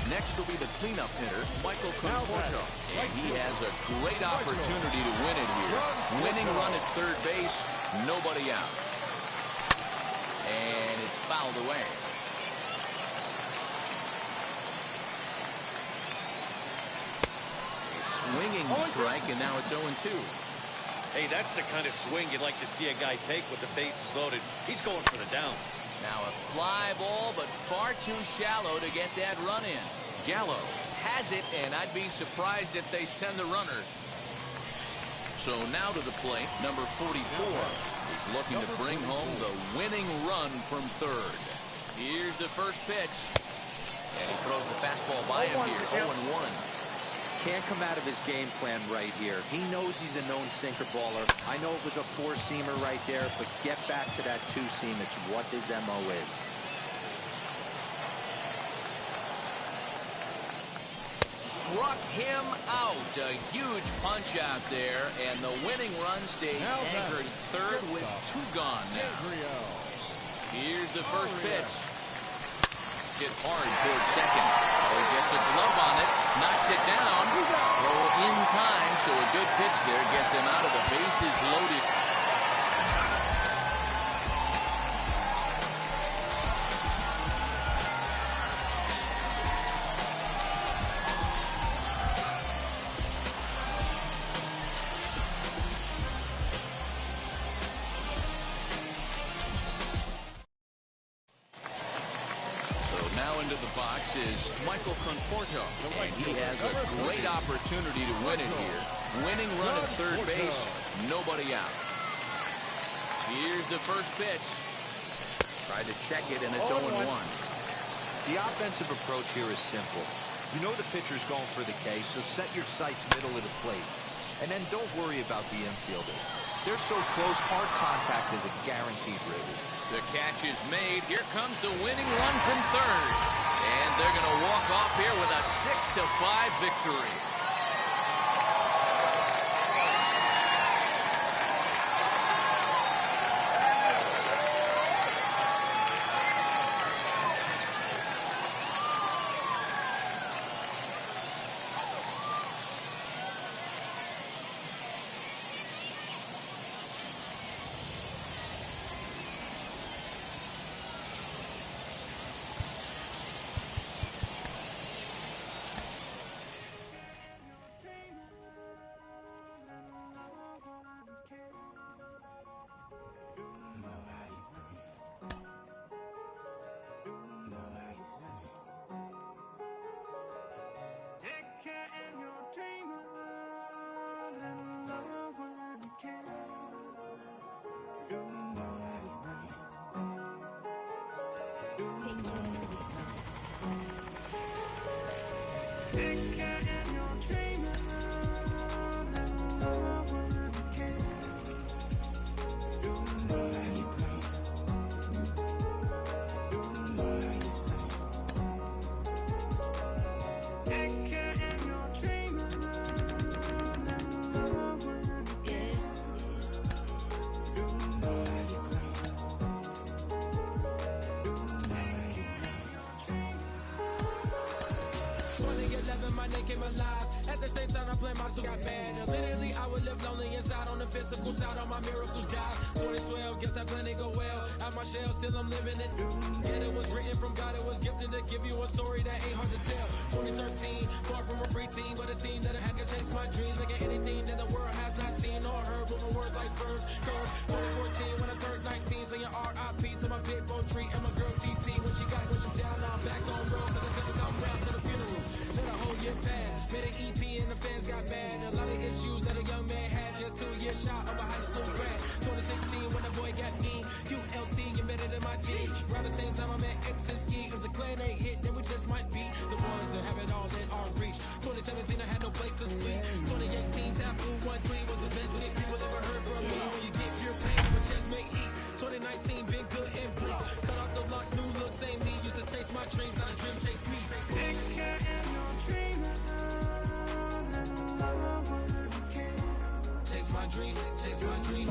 Next will be the cleanup hitter, Michael Conforto. And he has a great opportunity to win it here. Winning run at third base, nobody out. And it's fouled away. A swinging strike, and now it's 0-2. Hey, that's the kind of swing you'd like to see a guy take with the bases loaded. He's going for the downs. Now a fly ball, but far too shallow to get that run in. Gallo has it, and I'd be surprised if they send the runner. So now to the plate, number 44 is looking to bring home the winning run from third. Here's the first pitch. And he throws the fastball by him here, 0-1. Can't come out of his game plan right here. He knows he's a known sinker baller. I know it was a 4-seamer right there, but get back to that 2-seam. It's what his MO is. Struck him out. A huge punch out there, and the winning run stays anchored third with 2 gone now. Here's the first pitch. Hit hard towards second. Oh, he gets a glove on it, knocks it down. Throw in time, so a good pitch there gets him out of the bases loaded. Into the box is Michael Conforto, and he has a great opportunity to win it here. Winning run at third base, nobody out. Here's the first pitch. Tried to check it, and it's 0-1. The offensive approach here is simple. You know the pitcher's going for the K, so set your sights middle of the plate. And then don't worry about the infielders. They're so close, hard contact is a guaranteed ribby. The catch is made. Here comes the winning run from third. And they're going to walk off here with a 6-5 victory. came alive. At the same time, I played my soul got bad. And literally, I would live lonely inside on the physical side. All my miracles died. 2012, guess that plan didn't go well. Out my shell, still I'm living it. Yet it was written from God, it was gifted to give you a story that ain't hard to tell. 2013, far from a preteen, but it seemed that I had to chase my dreams, making anything that the world has not seen or heard. But my words like verbs, curves. 2014, when I turned 19, saying R.I.P. to my big bone tree and my girl TT. When she down, now I'm back on road, cause I couldn't come round to the funeral. Let a whole year pass, made an EP and the fans got mad. A lot of issues that a young man had, just 2 years shy of a high school grad. 2016, when the boy got me, ULT embedded in my G's. Around the same time I met X and Ski. If the clan ain't hit, then we just might be the ones that have it all in our reach. 2017, I had no place to sleep. 2018, Taboo 1-3 was the best that people ever heard from me. When you get pure pain, but just make heat. 2019, been good and bleak. Cut off the locks, new look, same me. Used to chase my dreams, not a dream chase me. Chase my dream, chase my dream.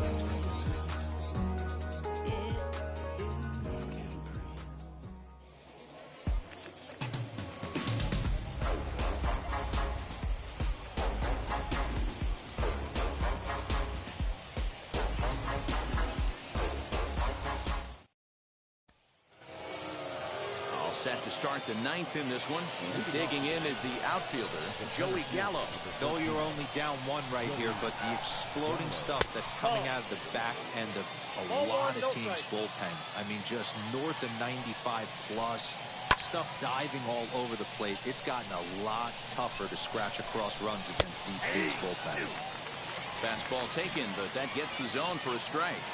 Set to start the ninth in this one. And digging in is the outfielder, Joey Gallo. No, you're only down one right here, but the exploding stuff that's coming out of the back end of a lot of teams' bullpens. I mean, just north of 95 plus. Stuff diving all over the plate. It's gotten a lot tougher to scratch across runs against these teams' bullpens. Fastball taken, but that gets the zone for a strike.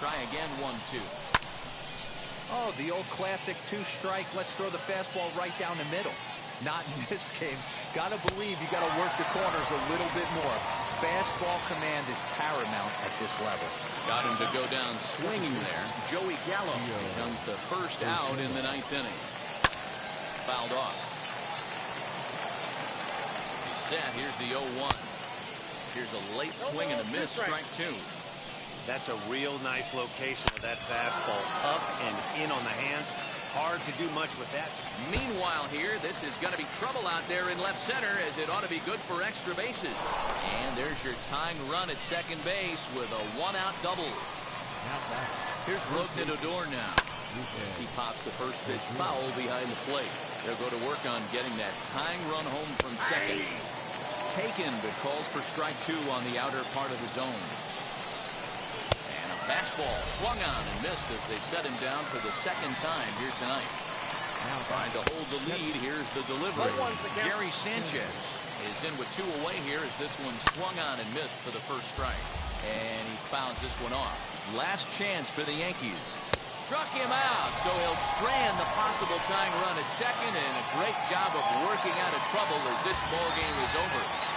Try again, 1-2. Oh, the old classic two-strike. Let's throw the fastball right down the middle. Not in this game. Gotta believe you gotta work the corners a little bit more. Fastball command is paramount at this level. Got him to go down swinging there. Joey Gallo becomes the first out in the ninth inning. Fouled off. He's set. Here's the 0-1. Here's a late swing and a miss. Strike two. That's a real nice location with that fastball up and in on the hands. Hard to do much with that. Meanwhile here, this is going to be trouble out there in left center, as it ought to be good for extra bases. And there's your tying run at second base with a one-out double. Here's Rougned Odor now. As he pops the first pitch foul behind the plate. They'll go to work on getting that tying run home from second. Taken, but called for strike two on the outer part of the zone. Fastball swung on and missed as they set him down for the second time here tonight. Now trying to hold the lead. Here's the delivery. Gary Sanchez is in with two away here as this one swung on and missed for the first strike. And he fouls this one off. Last chance for the Yankees. Struck him out, so he'll strand the possible tying run at second, and a great job of working out of trouble as this ball game is over.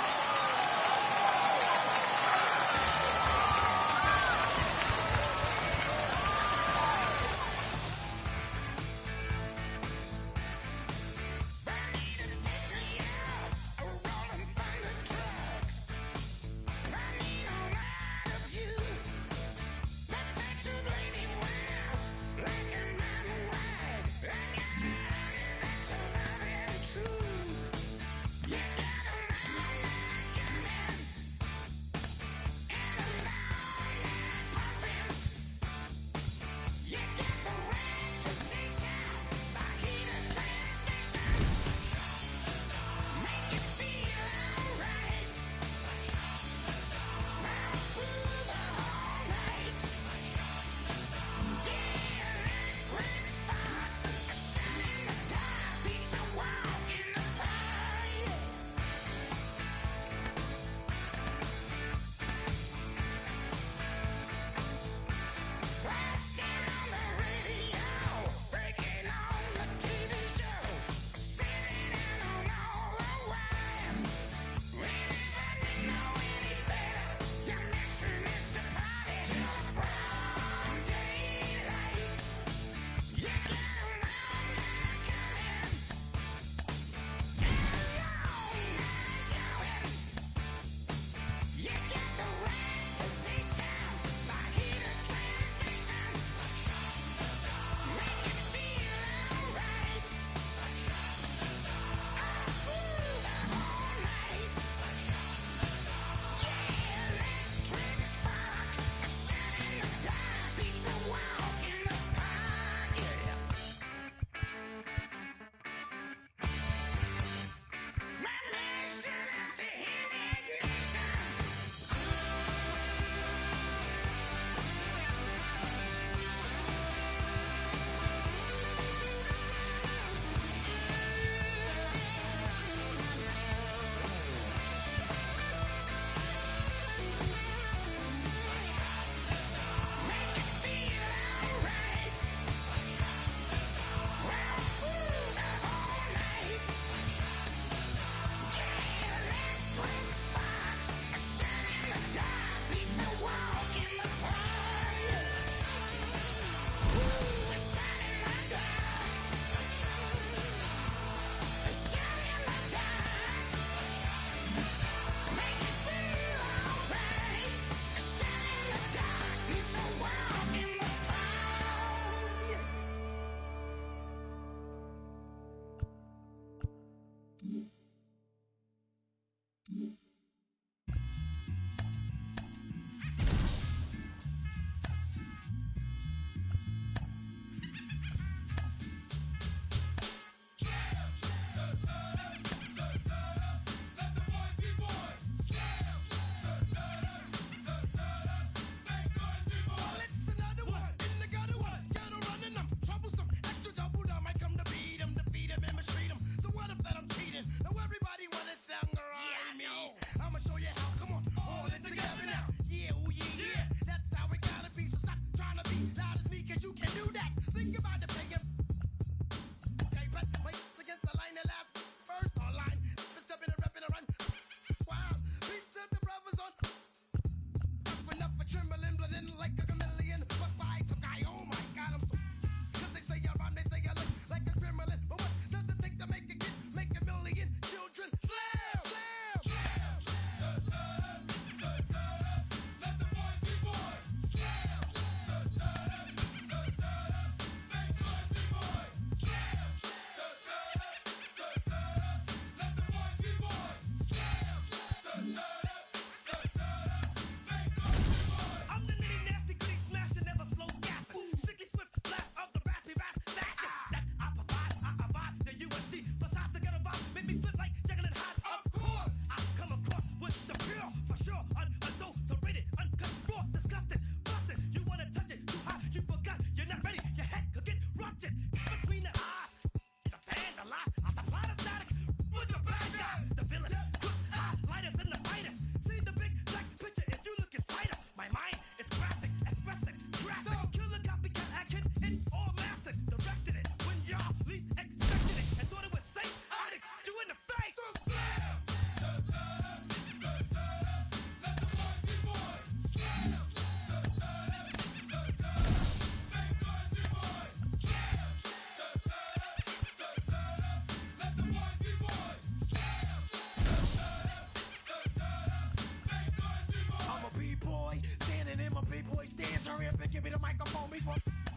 Give me the microphone before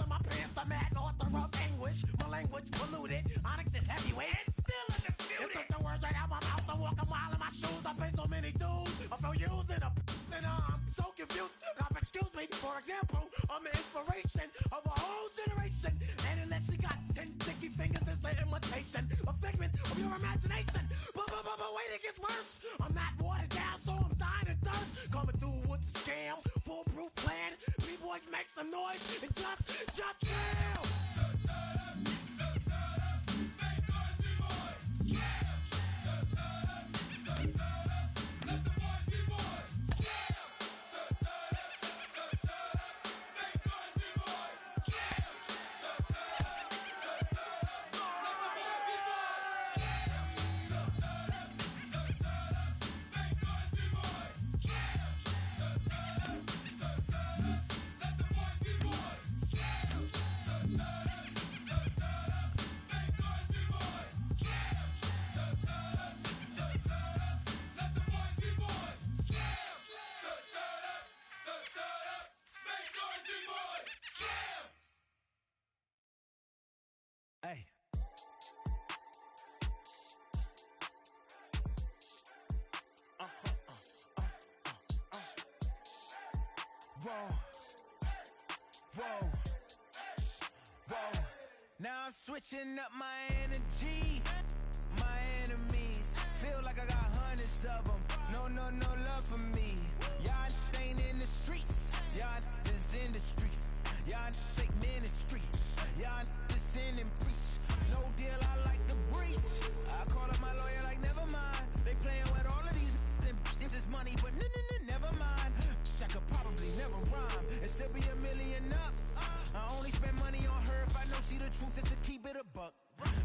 my pants. The mad author of anguish. My language polluted. Onyx is heavyweight. It's still undisputed. You took the words right out my mouth. I walk a mile in my shoes. I pay so many dues. I feel used and I'm so confused. Excuse me. For example, I'm the inspiration of a whole generation. And unless you got 10 sticky fingers, it's the imitation. A figment of your imagination. But wait, it gets worse. I'm not watered down, so I'm dying of thirst. Coming through with the scam. Foolproof plan. B-boys make some noise and just fail. Hey. Whoa. Now I'm switching up my energy. My enemies feel like I got hundreds of them. No love for me. Y'all ain't in the streets. Y'all is in the street. Y'all take ministry. Y'all just sin and preach. No deal, I like the breach. I call up my lawyer like, never mind. They playing with all of these and this is money, but never mind. That could probably never rhyme and still be $1 million up. I only spend money on her if I know she the truth, just to keep it a buck.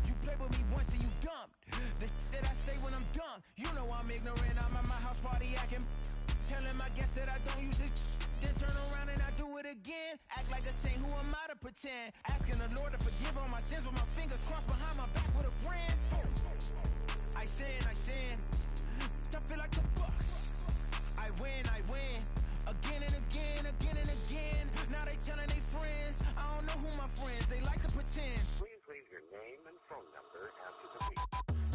You play with me once and you dumped. The that I say when I'm done, you know I'm ignorant. I'm at my house party acting. Telling my guests that I don't use it. Then turn around and I do it again. Act like a saint, who am I to pretend? Asking the Lord to forgive all my sins with my fingers crossed behind my back with a brand. I sin. I feel like the Bucks. I win. Again and again. Now they telling their friends. I don't know who my friends, they like to pretend. Please leave your name and phone number after the beep.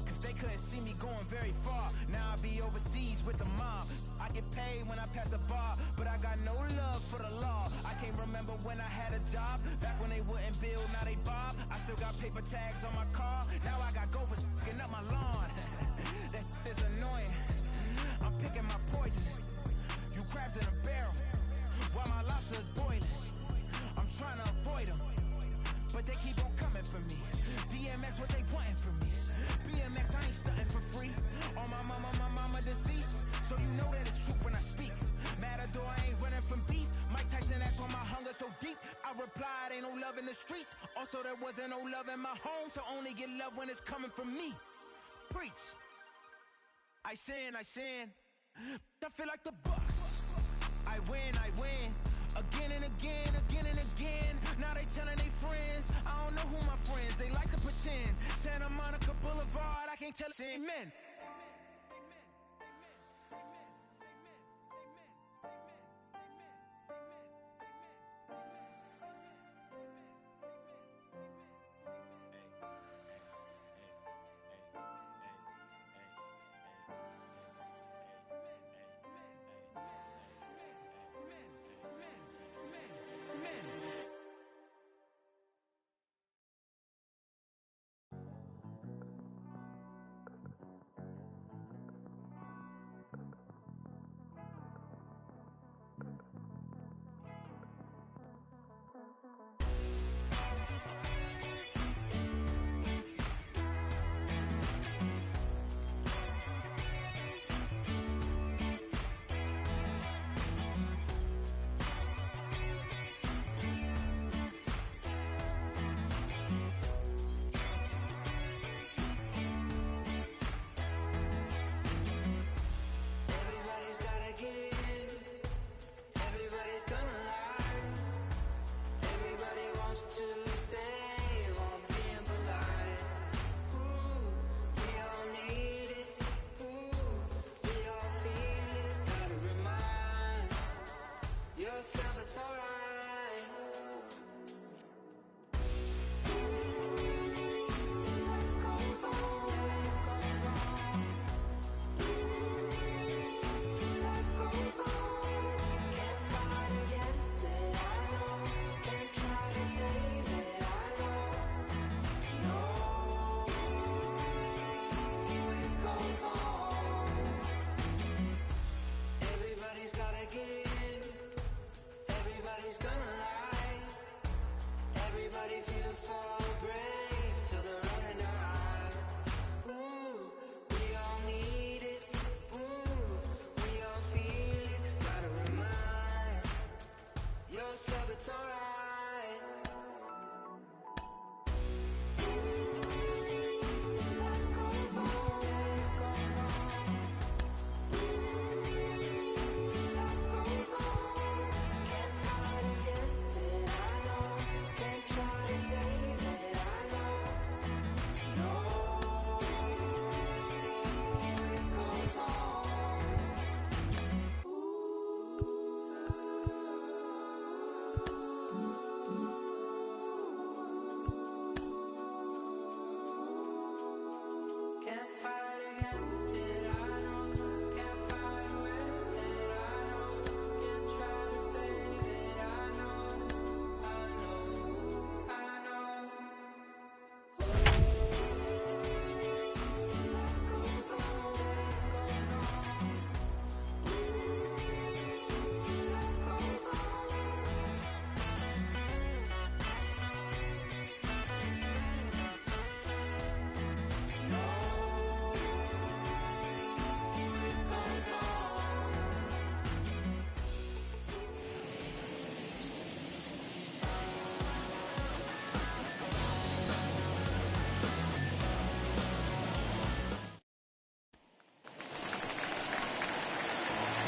Cause they couldn't see see me going very far. Now I be overseas with the mob. I get paid when I pass a bar, but I got no love for the law. I can't remember when I had a job. Back when they wouldn't build, now they bob. I still got paper tags on my car. Now I got gophers fucking up my lawn. That is annoying. I'm picking my poison. You crabs in a barrel, while my lobster is boiling. I'm trying to avoid them, but they keep on coming for me. DMX, what they wanting from me? BMX, I ain't stunting for free. On my mama deceased, so you know that it's true when I speak. Matador, I ain't running from beef. Mike Tyson asked why my hunger so deep. I replied, ain't no love in the streets. Also, there wasn't no love in my home, so only get love when it's coming from me. Preach. I sin. I feel like the Bucks. I win. Again and again. Now they telling they friends. I don't know who my friends. They like to pretend. Santa Monica Boulevard, I can't tell it's amen.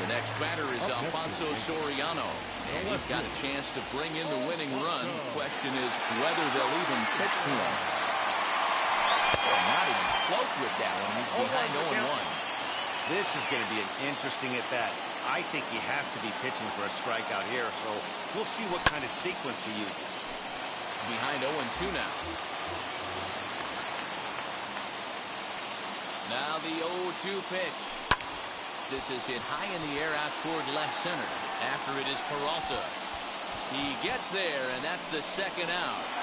Next batter is Alfonso Soriano, and he's got a chance to bring in the winning run. Question is whether they'll even pitch to him. Not even close with that one. He's behind 0-1. This is going to be an interesting at bat. I think he has to be pitching for a strikeout here, so we'll see what kind of sequence he uses. Behind 0-2 now. Now the 0-2 pitch. This is hit high in the air out toward left center. After it is Peralta. He gets there, and that's the second out.